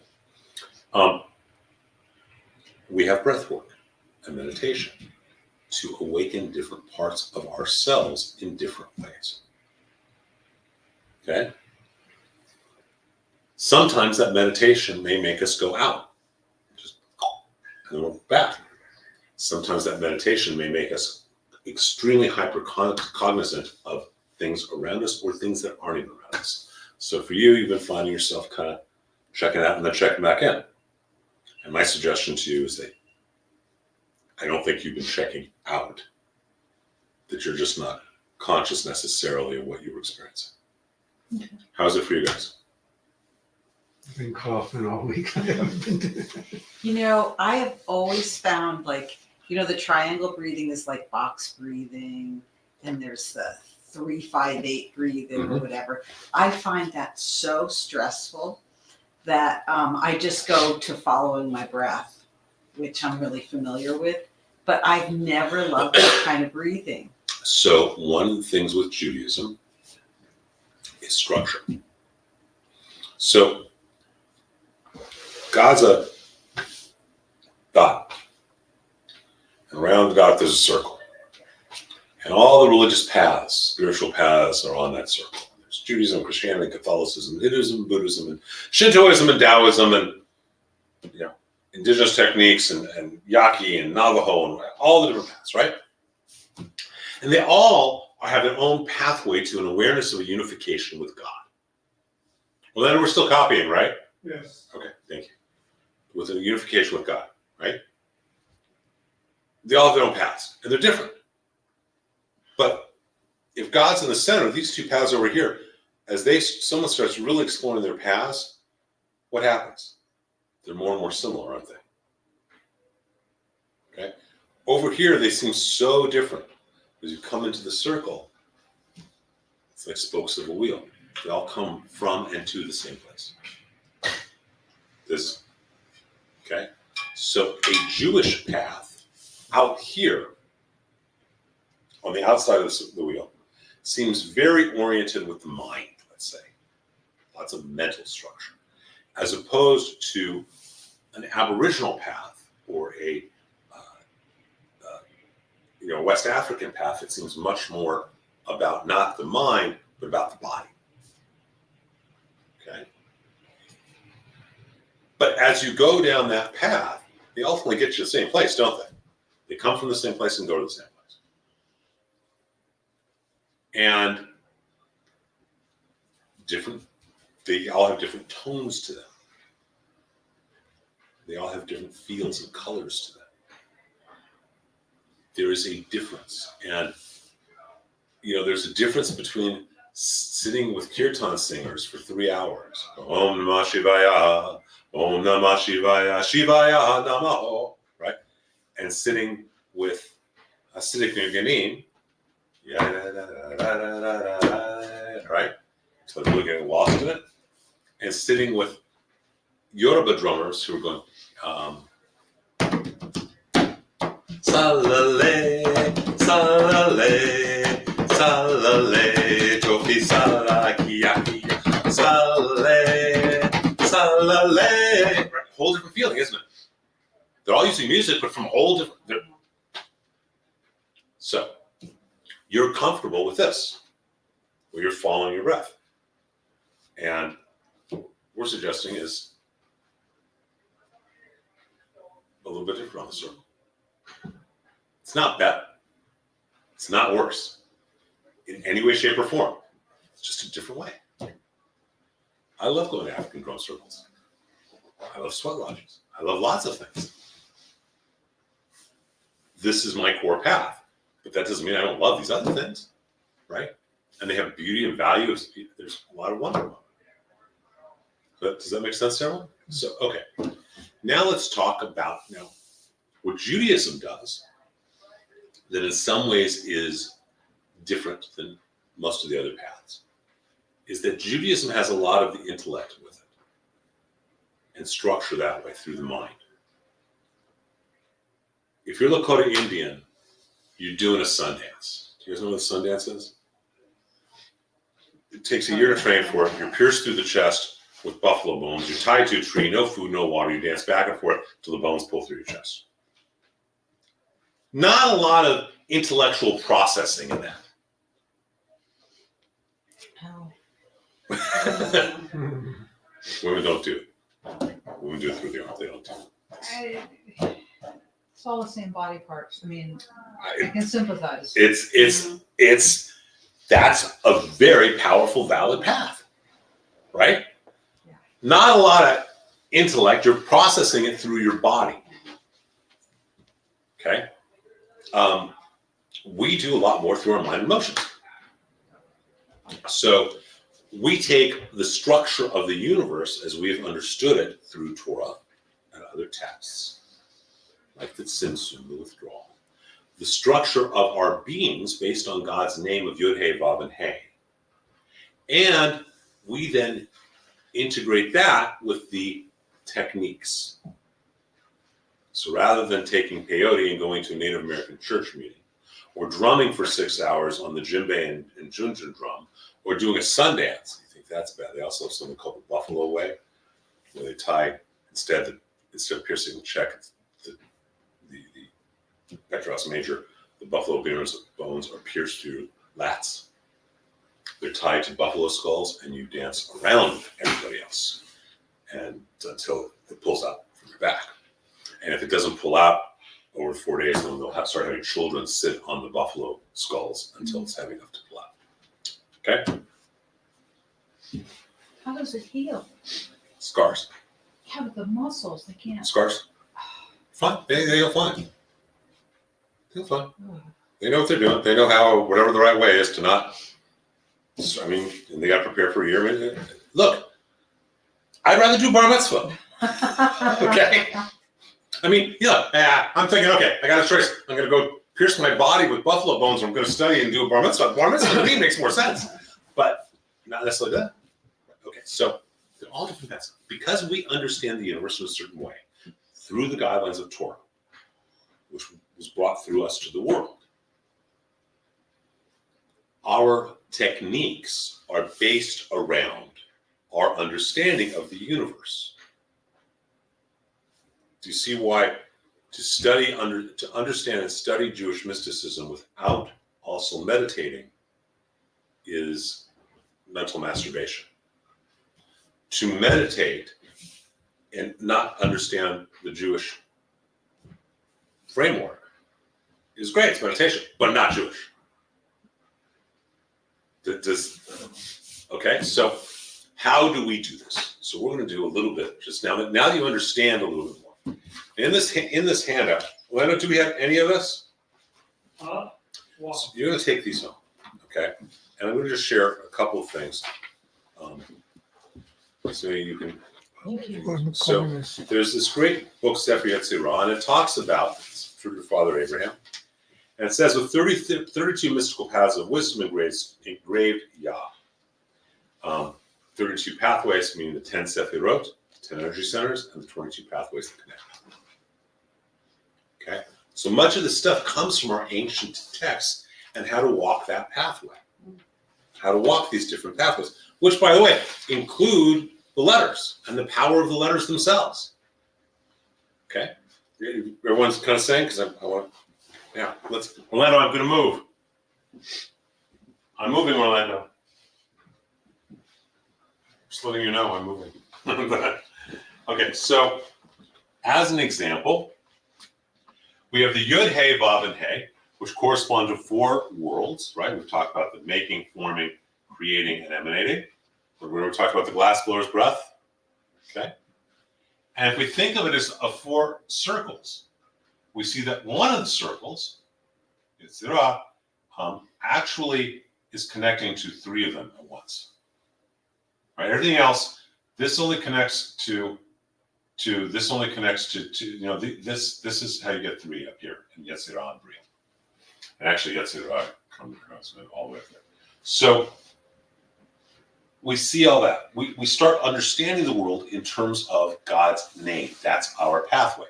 We have breath work. and meditation to awaken different parts of ourselves in different ways. Okay? Sometimes that meditation may make us go out, just, and then we're back. Sometimes that meditation may make us extremely hyper cognizant of things around us or things that aren't even around us. So for you, you've been finding yourself kind of checking out and then checking back in. And my suggestion to you is that I don't think you've been checking out, that you're just not conscious necessarily of what you were experiencing. Okay. How's it for you guys? I've been coughing all week. I haven't been doing it. You know, I have always found like, you know, the triangle breathing is like box breathing, and there's the 3-5-8 breathing or whatever. I find that so stressful that I just go to following my breath, which I'm really familiar with, but I've never loved that kind of breathing. So one of the things with Judaism is structure. So God's a dot. And around the dot there's a circle. And all the religious paths, spiritual paths, are on that circle. There's Judaism, Christianity, Catholicism, Hinduism, Buddhism, and Shintoism, and Taoism, and indigenous techniques, and Yaqui, and Navajo, and all the different paths, right? And they all have their own pathway to an awareness of a unification with God. Well, then we're still copying, right? Yes. Okay, thank you. With a unification with God, right? They all have their own paths, and they're different. But if God's in the center, these two paths over here, as someone starts really exploring their paths, what happens? They're more and more similar, aren't they? Okay? Over here, they seem so different. As you come into the circle, it's like spokes of a wheel. They all come from and to the same place. This, okay? So a Jewish path out here, on the outside of the wheel, seems very oriented with the mind, let's say. Lots of mental structure. As opposed to an Aboriginal path or a West African path, it seems much more about not the mind, but about the body. Okay? But as you go down that path, they ultimately get you to the same place, don't they? They come from the same place and go to the same place. And they all have different tones to them. They all have different feels and colors to them. There is a difference. And, there's a difference between sitting with kirtan singers for 3 hours. Om Namah Shivaya, Om Namah Shivaya, Shivaya Namaho, right? And sitting with Hasidic Nirganim, right? So they're really getting lost in it. And sitting with Yoruba drummers who are going, Salale, salale, salale, tofi salakiaki, salale, salale. Right? Whole different feeling, isn't it? They're all using music, but from a whole different. So, you're comfortable with this, where you're following your breath. And what we're suggesting is a little bit different on the circle. It's not better. It's not worse in any way, shape, or form. It's just a different way. I love going to African drum circles. I love sweat lodges. I love lots of things. This is my core path, but that doesn't mean I don't love these other things, right? And they have beauty and value. There's a lot of wonder about it. Does that make sense, everyone? So, okay. Now let's talk about what Judaism does that in some ways is different than most of the other paths, is that Judaism has a lot of the intellect with it and structure that way through the mind. If you're Lakota Indian, you're doing a sun dance. Do you guys know what a sun dance is? It takes a year to train for it. You're pierced through the chest with buffalo bones. You're tied to a tree, no food, no water. You dance back and forth till the bones pull through your chest. Not a lot of intellectual processing in that. How? Women don't do it. Women do it through the arm. They don't do it. It's all the same body parts. I mean, I I- can sympathize. It's that's a very powerful, valid path, right? Yeah. Not a lot of intellect. You're processing it through your body. Okay. We do a lot more through our mind and emotions. So we take the structure of the universe as we've understood it through Torah and other texts, like the Tzimtzum, the withdrawal. The structure of our beings based on God's name of Yud, Hey, Vav, and Hey. And we then integrate that with the techniques. So rather than taking peyote and going to a Native American church meeting, or drumming for 6 hours on the djembe and junjun drum, or doing a sundance, you think that's bad. They also have something called the Buffalo Way, where they tie, instead of piercing the check, the Petros Major, the buffalo bones are pierced through lats. They're tied to buffalo skulls, and you dance around everybody else, and until it pulls out from your back. And if it doesn't pull out over 4 days, then they'll start having children sit on the buffalo skulls until it's heavy enough to pull out. Okay? How does it heal? Scars. Yeah, but the muscles, they can't. Scars. Fine. They heal fine. Heal fine. They know what they're doing. They know how, whatever the right way is to not. I mean, and they got to prepare for a year. I mean, look, I'd rather do bar mitzvah. Okay? I mean, I'm thinking, okay, I got a choice. I'm going to go pierce my body with buffalo bones, or I'm going to study and do a bar mitzvah. Bar mitzvah to me makes more sense, but not necessarily that. Okay, so they're all different paths. Because we understand the universe in a certain way, through the guidelines of Torah, which was brought through us to the world, our techniques are based around our understanding of the universe. Do you see why to understand and study Jewish mysticism without also meditating is mental masturbation? To meditate and not understand the Jewish framework is great, it's meditation, but not Jewish. Okay, so how do we do this? So we're going to do a little bit, just now that you understand a little bit more. In this handout, Lena, do we have any of this? Wow. So you're going to take these home, okay? And I'm going to just share a couple of things, so you can. Thank you. So there's this great book, Sefer Yetzirah, and it talks about through your father Abraham, and it says with 32 mystical paths of wisdom engraved Yah. 32 pathways, meaning the 10 Sefirot, 10 energy centers, and the 22 pathways that connect. Okay, so much of the stuff comes from our ancient texts and how to walk that pathway, how to walk these different pathways, which, by the way, include the letters and the power of the letters themselves. Okay, everyone's kind of saying, because I want, Orlando, I'm going to move. I'm moving, Orlando. Just letting you know I'm moving. Okay, so as an example, we have the Yud, Hey, Vav, and Hey, which correspond to 4 worlds, right? We've talked about the making, forming, creating, and emanating. We're going to talk about the glass blower's breath. Okay? And if we think of it as 4 circles, we see that one of the circles, Yetzirah, actually is connecting to 3 of them at once. Right? Everything else, this only connects to this only connects to this is how you get 3 up here in Yetzirah and Bria. And actually Yetzirah comes across all the way up there. So we see all that. We start understanding the world in terms of God's name. That's our pathway.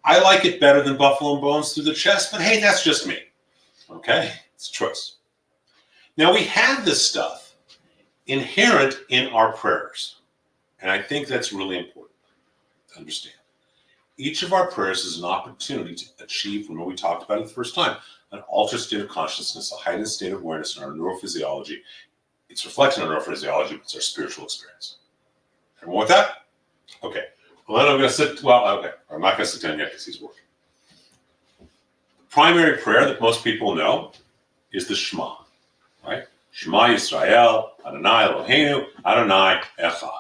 I like it better than buffalo and bones through the chest, but hey, that's just me. Okay? It's a choice. Now we have this stuff inherent in our prayers. And I think that's really important to understand. Each of our prayers is an opportunity to achieve, remember we talked about it the first time, an altered state of consciousness, a heightened state of awareness in our neurophysiology. It's reflected in our neurophysiology, but it's our spiritual experience. Everyone with that? Okay. Well, then I'm going to sit, okay. I'm not going to sit down yet because he's working. The primary prayer that most people know is the Shema, right? Shema Yisrael, Adonai Eloheinu, Adonai Echad.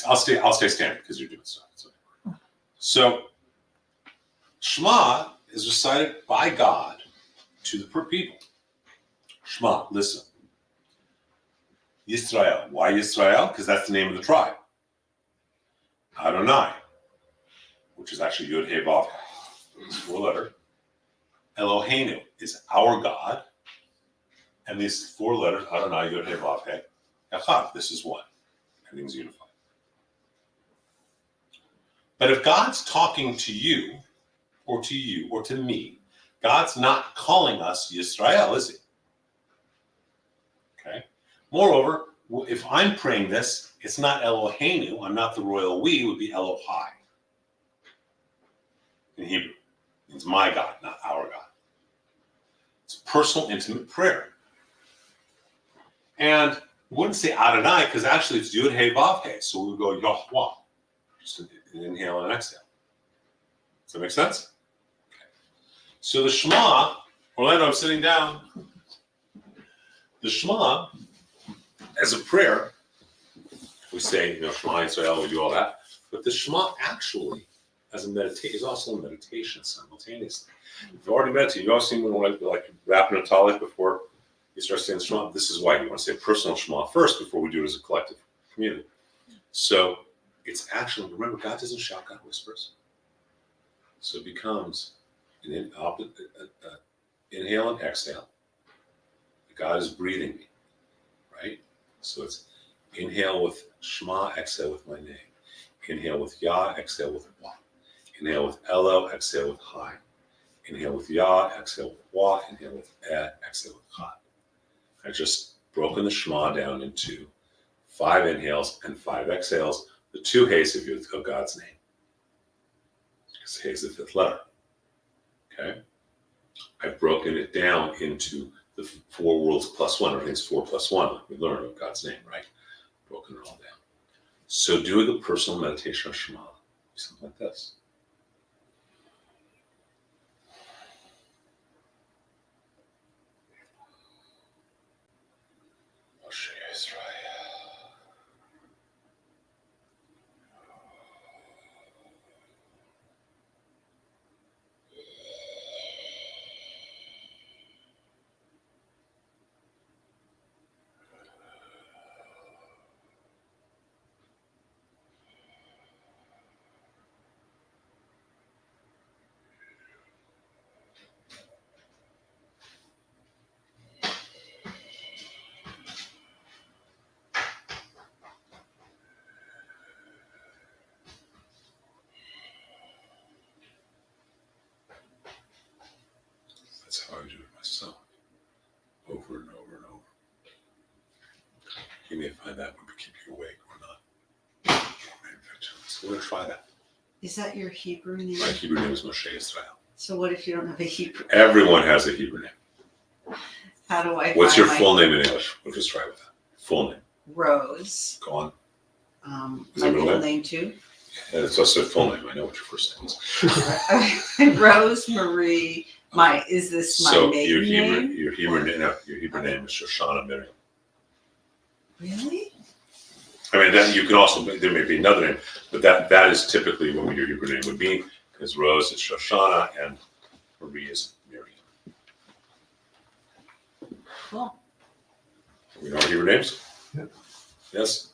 I'll stay standing because you're doing stuff. So, Shema is recited by God to the people. Shema, listen. Yisrael. Why Yisrael? Because that's the name of the tribe. Adonai, which is actually Yud He Vav He. It's 4-letter. Eloheinu is our God. And these 4 letters, Adonai, Yud He Vav He. Echad, this is one. Everything's unified. But if God's talking to you, or to me, God's not calling us Yisrael, is he? Okay. Moreover, if I'm praying this, it's not Eloheinu, I'm not the royal we, it would be Elohai. In Hebrew. It means my God, not our God. It's personal, intimate prayer. And we wouldn't say Adonai, because actually it's Yud He Vav He, so we would go Yahweh. Just an inhale and exhale. Does that make sense? Okay. So the Shema, Orlando, I'm sitting down. The Shema, as a prayer, we say, Shema Yisrael, we do all that. But the Shema actually, as a meditation, is also a meditation simultaneously. You've already meditated. You've always seen when like wrapping a taluk before you start saying Shema. This is why you want to say personal Shema first before we do it as a collective community. So it's actually, remember, God doesn't shout, God whispers. So it becomes an inhale and exhale. God is breathing me, right? So it's inhale with Shema, exhale with my name. Inhale with Yah, exhale with Wah. Inhale with Elo, exhale with Hai. Inhale with Yah, exhale with Wah. Inhale with exhale with Chad. I just broken the Shema down into 5 inhales and 5 exhales. The 2 He's of God's name. Because He is the 5th letter. Okay? I've broken it down into the 4 worlds plus 1. Everything's 4 plus 1, like we learned of God's name, right? Broken it all down. So doing a personal meditation of Shema, something like this. Moshe Israel. That's how I do it myself, over and over and over. You may find that would keep you awake or not. So we're going to try that. Is that your Hebrew name? My Hebrew name is Moshe Israel. So what if you don't have a Hebrew? Everyone has a Hebrew name. How do I What's find your my full name in English? We'll just try with that. Full name. Rose? Go on. Is My that middle middle name? name too. And it's also a full name. I know what your first name is. Rose Marie. Is this my So maiden name? your Hebrew name is Shoshana Miriam. Really? I mean, then you can also, there may be another name, but that is typically what your Hebrew name would be, because Rose is Shoshana and Marie is Miriam. Cool. We know our Hebrew names? Yep. Yes?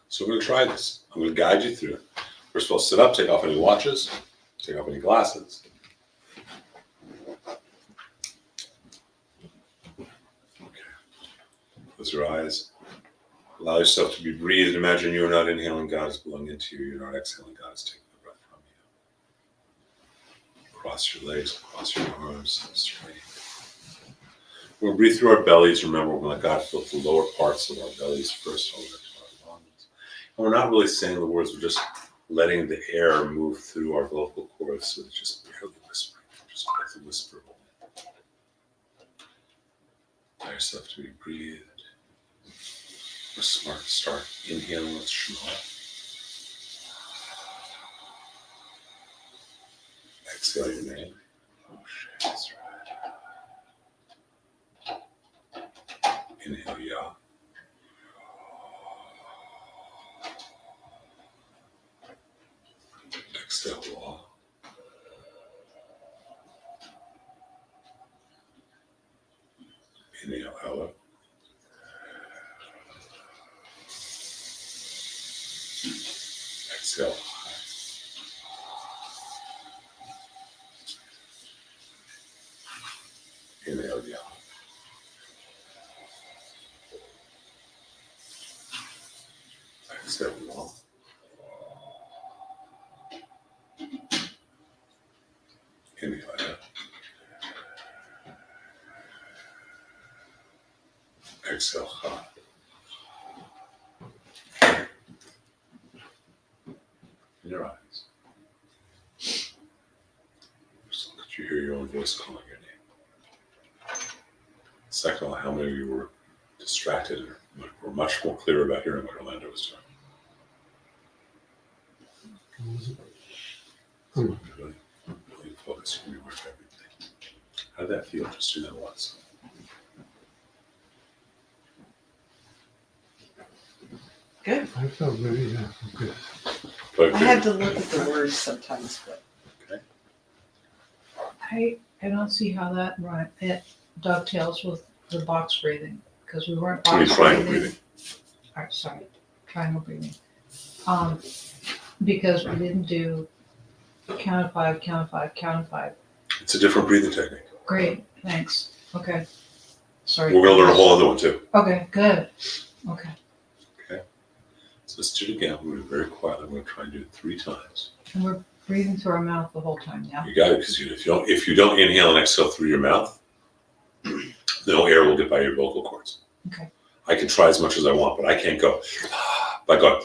So we're going to try this. I'm going to guide you through it. First of all, sit up, take off any watches, take off any glasses. Okay. Close your eyes. Allow yourself to be breathed. Imagine you're not inhaling, God is blowing into you. You're not exhaling, God is taking the breath from you. Cross your legs, cross your arms, straight. We'll breathe through our bellies. Remember, we're going to let God fill the lower parts of our bellies first, over to our lungs. And we're not really saying the words, we're just letting the air move through our vocal cords so it's just barely whispering, just like the whisper. Allow yourself to be breathed. We're smart. Start inhaling with Shema. Exhale your name. Inhale Yah. Exhale Wah. Inhale Ella. Exhale Hai. Inhale Yah. Exhale Wah. Inhale Ella. Exhale Hai. In your eyes. Just let you hear your own voice calling your name. Second of all, how many of you were distracted or were much more clear about hearing what Orlando was doing? Really, really focus your work everything. How did that feel? Just do that once. Good. I felt very good. But I had to look at the words sometimes, but I don't see how that it dovetails with the box breathing, because we weren't I mean, box triangle breathing. breathing. All right, sorry, triangle breathing. Because we didn't do count of five, count of five, count of five. It's a different breathing technique. Great, thanks. Okay. Sorry. We're going to learn a whole other one too. Okay, good. Okay. So let's do it again. We're going to do it very quietly. We're going to try and do it 3 times. And we're breathing through our mouth the whole time now. You got it, because if you don't inhale and exhale through your mouth, no air will get by your vocal cords. Okay. I can try as much as I want, but I can't go like going.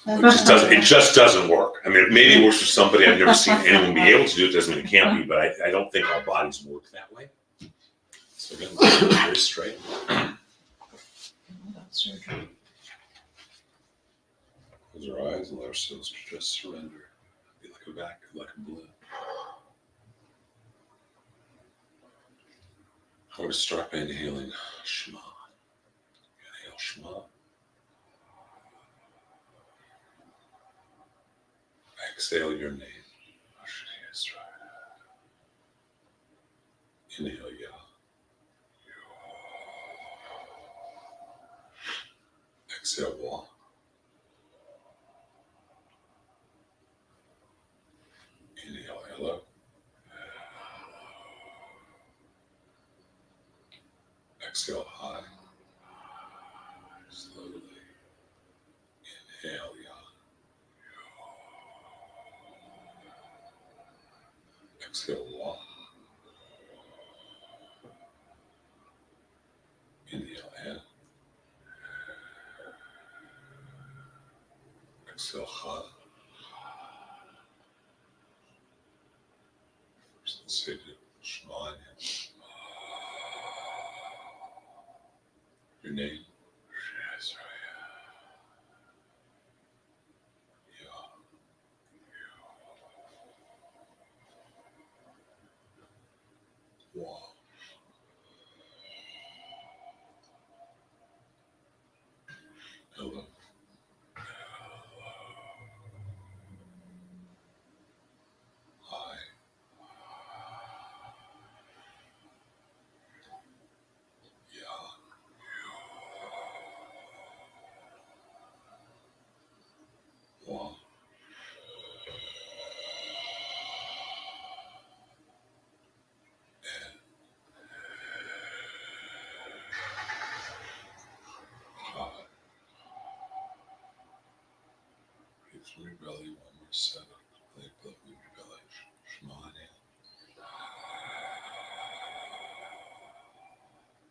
It just doesn't work. I mean, it maybe works for somebody. I've never seen anyone be able to do it. Doesn't mean it can't be, but I don't think our bodies work that way. So again, very straight. That's surgery. Close our eyes and let ourselves just surrender. Be like a balloon. I want to start by inhaling Shema. Inhale Shema. Exhale your name. Inhale Yah. Exhale Wah. Inhale Ella. Exhale Hai. Slowly. Inhale Yah. Exhale Wah. Inhale En. Exhale Ha. First, let's say to Shema and your name. Yah. Wah. Ella. Hai. Yah. Wah. Hai. Breathe through your belly. One more 7. Let it blow through your belly. Shema and En.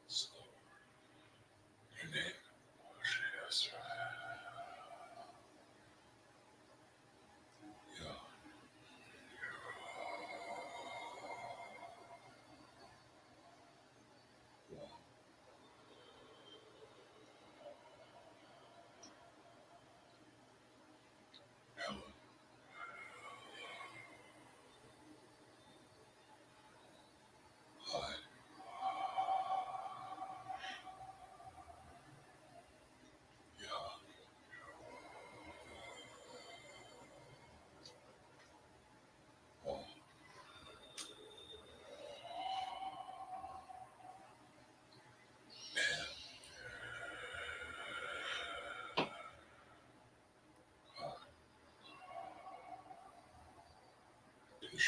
Slow. Your name.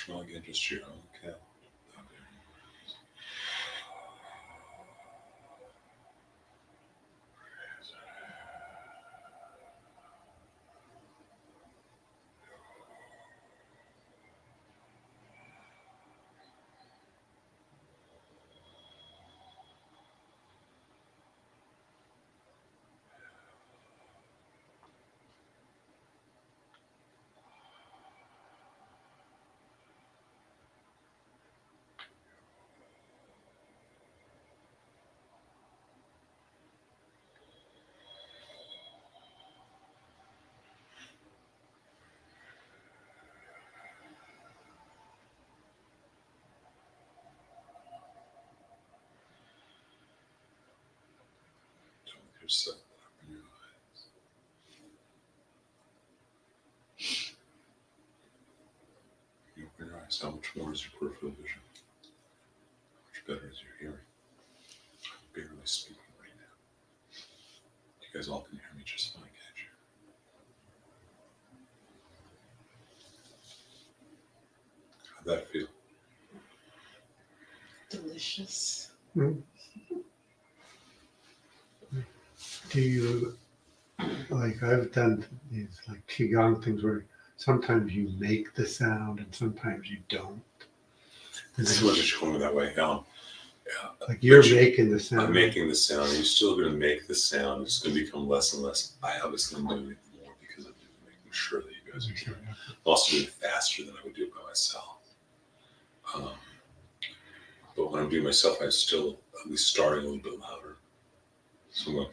smelling interest your own cat. Don't yourself open your eyes. You open your eyes. How much more is your peripheral vision? How much better is your hearing? I'm barely speaking right now. You guys all can hear me just fine, can't you? How'd that feel? Delicious. Do you, like, I've done these like qigong things where sometimes you make the sound and sometimes you don't. And This then, was just going that way. like you're but making the sound. I'm making the sound. You're still going to make the sound. It's going to become less and less. I obviously am doing it more because I'm making sure that you guys are hearing. I'm also doing it faster than I would do it by myself. But when I'm doing myself, I'm still at least starting a little bit louder. So I'm going,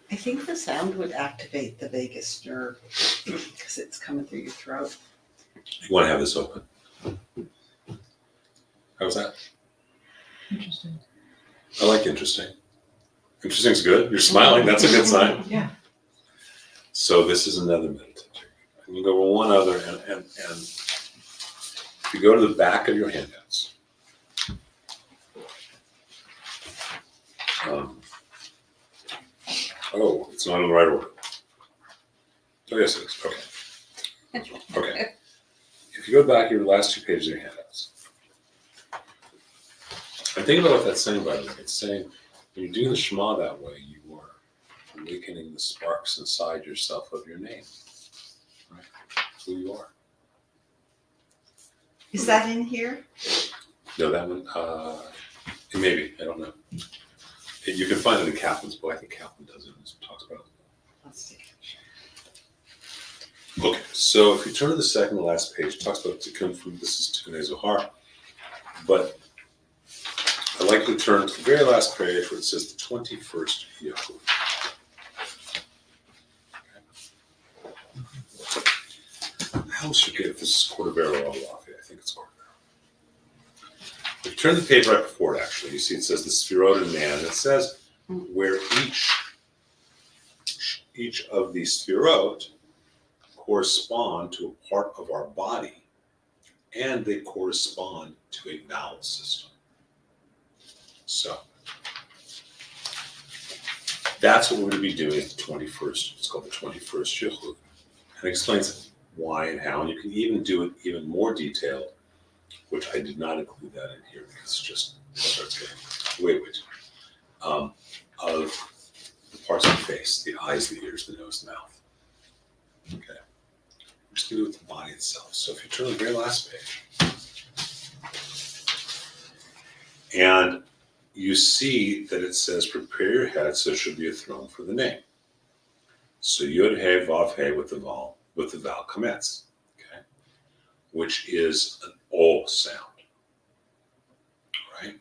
I think the sound would activate the vagus nerve because it's coming through your throat. you want to have this open. How's that? Interesting. I like interesting. Interesting's good. You're smiling. That's a good sign. Yeah. So this is another meditation. And you go with one other, and if you go to the back of your handouts, oh, it's not in the right order. Oh, yes, it is. Okay. Okay. If you go back your last two pages of your handouts, and think about what that's saying, by the way. It's saying when you do the Shema that way, you are awakening the sparks inside yourself of your name. Right? Who you are. Is that in here? No, that one, maybe, I don't know. You can find it in Kaplan's book. I think Kaplan does it and talks about it. Let's see. Okay, so if you turn to the second to last page, it talks about Tikkun from, this is Tikkun Zohar, but I'd like to turn to the very last page where it says the 21st Yahoo. I always forget if this is Cordovero or Alafi. I think it's Cordovero. If you turn the page right before it, actually, you see it says the Sphirot in man. It says where each of these Sphirot correspond to a part of our body, and they correspond to a vowel system. So that's what we're going to be doing at the 21st. It's called the 21st Yahud. And it explains why and how. And you can even do it even more detailed, which I did not include that in here because it just starts getting way too of the parts of the face, the eyes, the ears, the nose, the mouth. Okay. We're just going to do it with the body itself. So if you turn to the very last page, and you see that it says, prepare your head so there should be a throne for the name. So Yud He Vav He with the vowel kametz, okay, which is an O sound, right?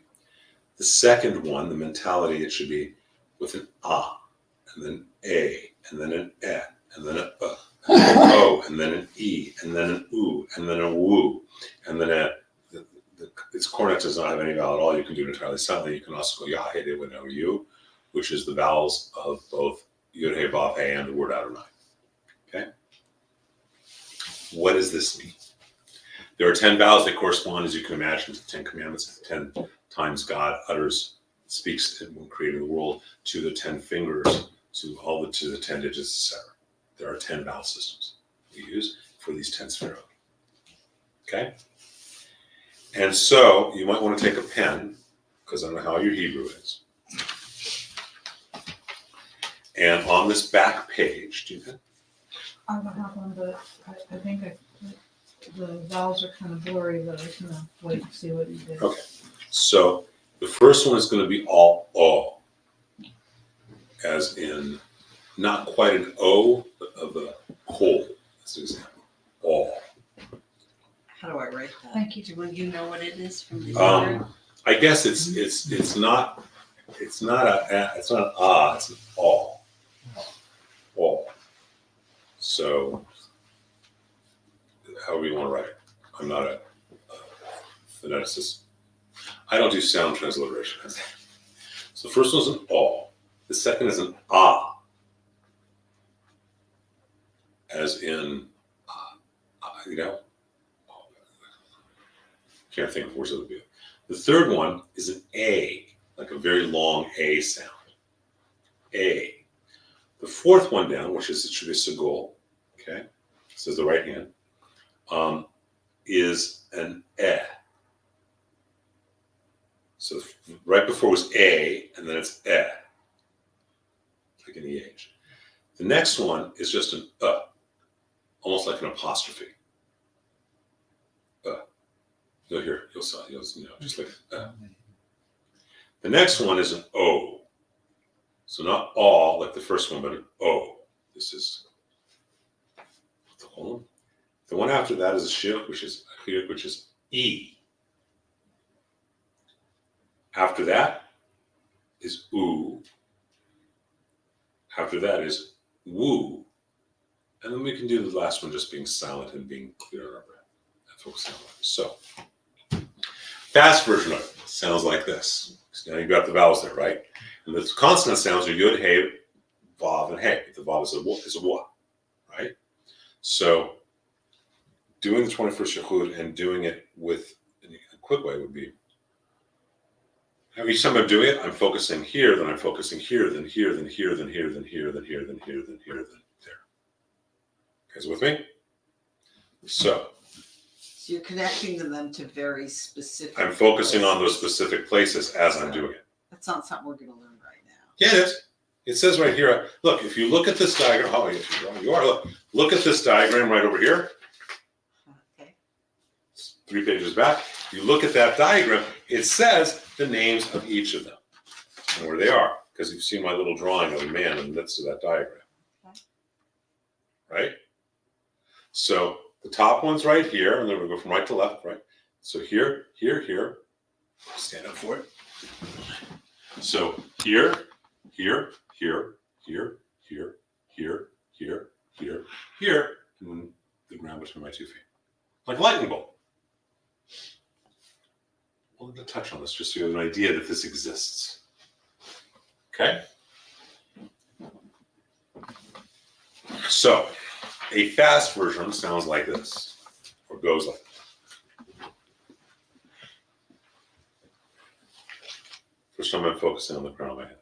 The second one, the mentality, it should be with an A, and then A, and then an E, and then an and then an O, and then an E, and then an U, and then a Woo, and then its cornet does not have any vowel at all. You can do it entirely silently. You can also go Yahede with no U, which is the vowels of both Yud He Vav He and the word Adonai. Okay? What does this mean? There are 10 vowels that correspond, as you can imagine, to the 10 commandments. 10 times God speaks when creating the world, to the 10 fingers to the 10 digits, etc. There are 10 vowel systems we use for these 10 sphero. Okay? And so you might want to take a pen, because I don't know how your Hebrew is. And on this back page, do you think? I don't have one, but I think the vowels are kind of blurry, but I can wait and see what you did. Okay. So the first one is going to be all O, as in not quite an O, but of a whole, as an example. All. How do I write that? Thank you. Do you know what it is from the other? I guess it's not an ah, it's an all. All. So however you want to write it. I'm not a phoneticist. I don't do sound transliteration. So the first one's an all. The second is an ah, as in, you know, can't think of words that would be. The third one is an A, like a very long A sound. A. The fourth one down, which is should be a segol, okay, this is the right hand, is an E. So right before was A, and then it's E, like an EH. The next one is just an almost like an apostrophe. You'll hear, you'll just like The next one is an O. So not all like the first one, but an O. This is the whole. The one after that is a shir, which is E. After that is U. After that is Woo. And then we can do the last one just being silent and being clear in our breath. That's what we sound like. So, fast version of it sounds like this. So now you've got the vowels there, right? And the consonant sounds are yud, hey, vav, and hey. The vav is a wa, right? So, doing the 21st Yehud and doing it with a quick way would be, each time I'm doing it, I'm focusing here, then I'm focusing here, then here, then here, then here, then here, then here, then here, then here, then there. You guys with me? So you're connecting them to very specific. I'm focusing on those specific places as I'm doing it. That's not something we're going to learn right now. Yeah, it is. It says right here. Look, if you look at this diagram, oh, yes, you are. Look at this diagram right over here. Okay. It's 3 pages back. You look at that diagram. It says the names of each of them and where they are, because you've seen my little drawing of a man in the midst of that diagram. Okay. Right? So the top one's right here, and then we go from right to left, right? So here, here, here. Stand up for it. So here, here, here, here, here, here, here, here, here, and then the ground between my 2 feet. Like a lightning bolt. We'll touch on this just so you have an idea that this exists. Okay? So, a fast version sounds like this, or goes like this. First time I'm focusing on the crown of my head.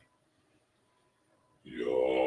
Yo.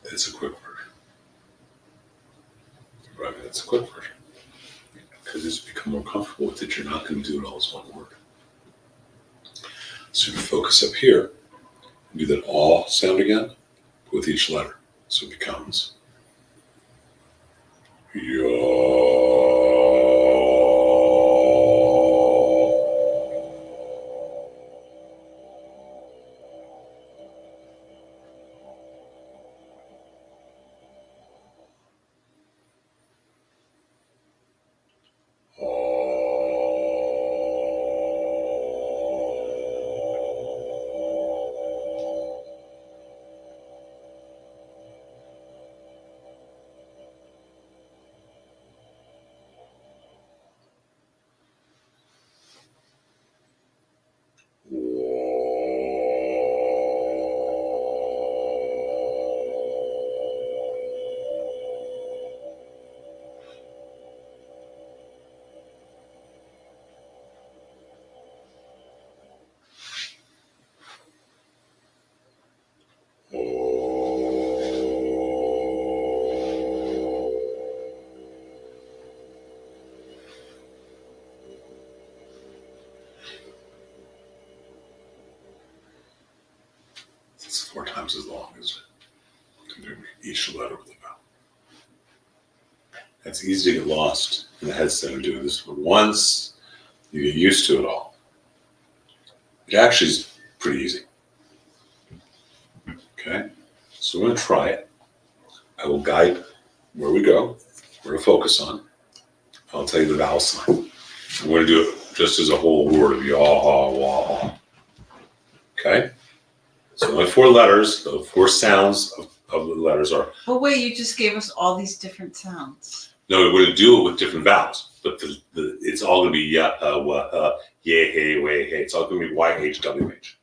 It's a quick version. Right, it's a quick version. Because as you become more comfortable with it, you're not going to do it all as one word. So you focus up here, do that all sound again with each letter. So it becomes it's 4 times as long as each letter with a vowel. It's easy to get lost in the headset of doing this, but once you get used to it all, it actually is pretty easy. Okay, so we're going to try it. I will guide where we go, where to focus on. I'll tell you the vowel sign. I'm going to do it just as a whole word of yaw, ha, wah, ha. Okay? So only 4 letters, the 4 sounds of the letters are. But wait, you just gave us all these different sounds. No, we're going to do it with different vowels, but it's all going to be ya, wah, yeah, hey, way, hey. It's all going to be YHWH.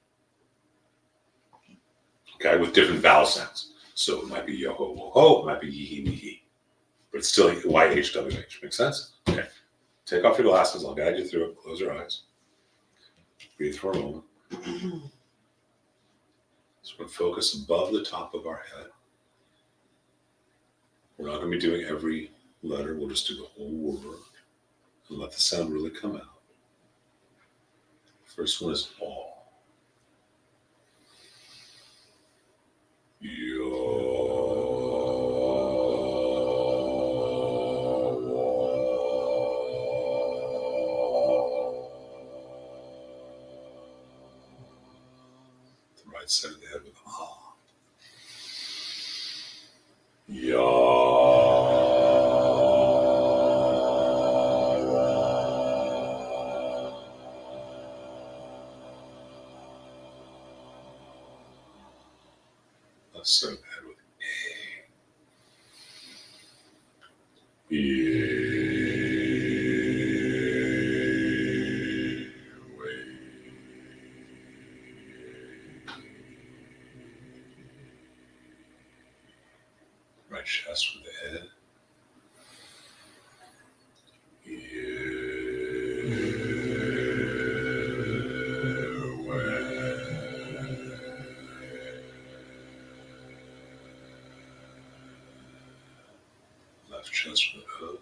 Okay, with different vowel sounds. So it might be yo ho wo ho, it might be yee hee wee hee, but it's still YHWH. Make sense? Okay. Take off your glasses. I'll guide you through it. Close your eyes. Breathe for a moment. So we're going to focus above the top of our head. We're not going to be doing every letter. We'll just do the whole word and let the sound really come out. First one is all. The right side of the head with ah. Left side of the head with right chest with the head. Left chest with the hook.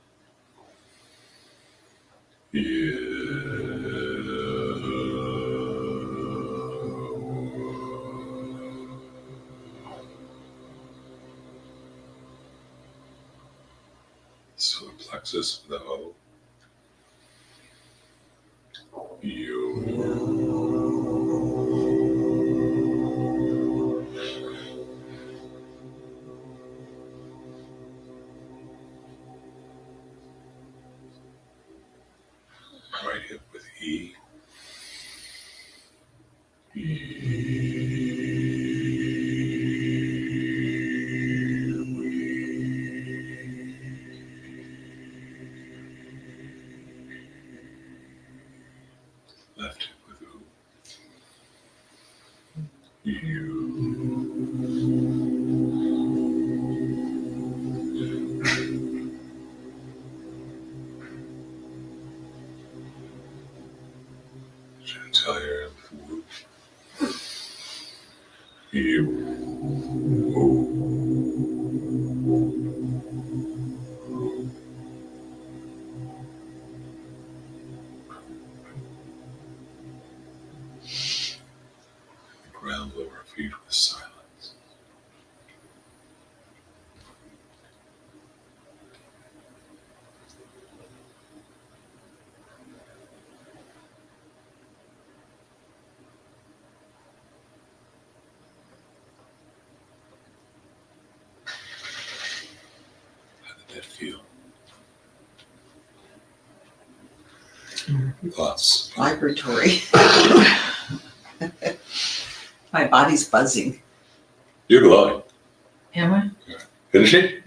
plexus with the O. You. Right hip with E. Left hip with O. Genitalia with ground lower feet with silence. How did that feel? Thoughts? Vibratory. My body's buzzing. You're glowing. Am I? Isn't she?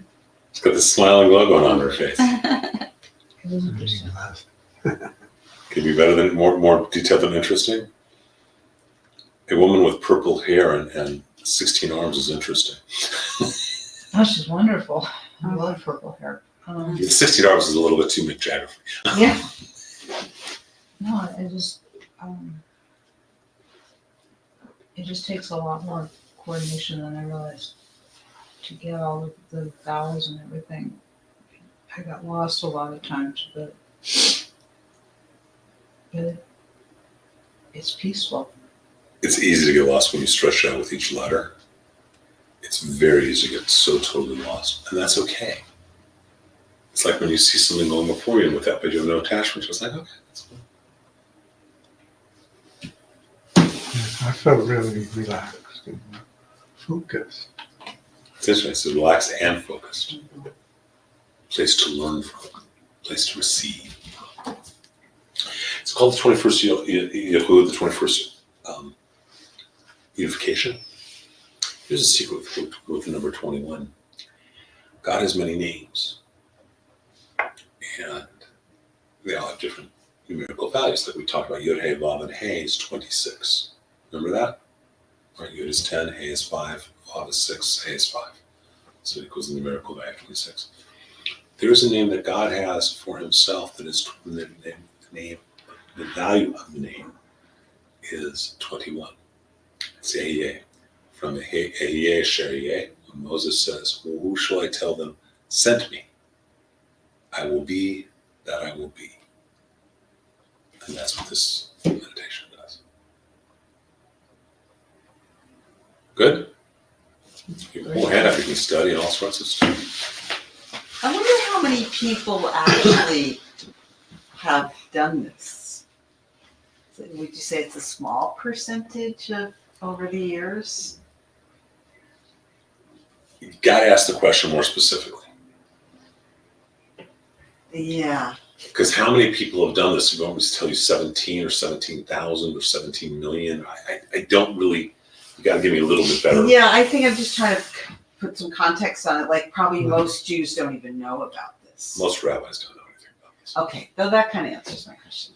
She's got this smiling glow going on her face. It was interesting. Could be better than more detailed than interesting. A woman with purple hair and 16 arms is interesting. Oh, she's wonderful. I love purple hair. 16 arms is a little bit too Mick Jagger. Yeah. No, it just takes a lot more coordination than I realized to get all of the vowels and everything. I got lost a lot of times, but it's peaceful. It's easy to get lost when you stretch out with each letter. It's very easy to get so totally lost, and that's okay. It's like when you see something going before you and with that, but you have no attachment. It's like, okay, that's fine. I felt really relaxed and focused. It's interesting. It's relaxed and focused. Place to learn from. Place to receive. It's called the 21st Yehud, the 21st unification. Here's a secret with the number 21. God has many names. And they all have different numerical values. Like we talked about, Yod, Hey, Vav, and Hey is 26. Remember that? Right, Yod is 10, Hey is 5, Vav is 6, Hey is 5. So it equals the numerical value of 26. There is a name that God has for himself that is the value of the name is 21. It's Ehyeh. From Ehyeh Sheriyeh, when Moses says, well, who shall I tell them sent me? I will be that I will be. And that's what this meditation does. Good? You can pull a hand up, you can study and all sorts of stuff. I wonder how many people actually have done this. Would you say it's a small percentage of over the years? You gotta ask the question more specifically. Yeah. Because how many people have done this? You always tell you 17 or 17,000 or 17 million. I don't really, you gotta give me a little bit better. Yeah, I think I'm just trying to put some context on it. Like probably most Jews don't even know about this. Most rabbis don't know anything about this. Okay, though that kind of answers my question.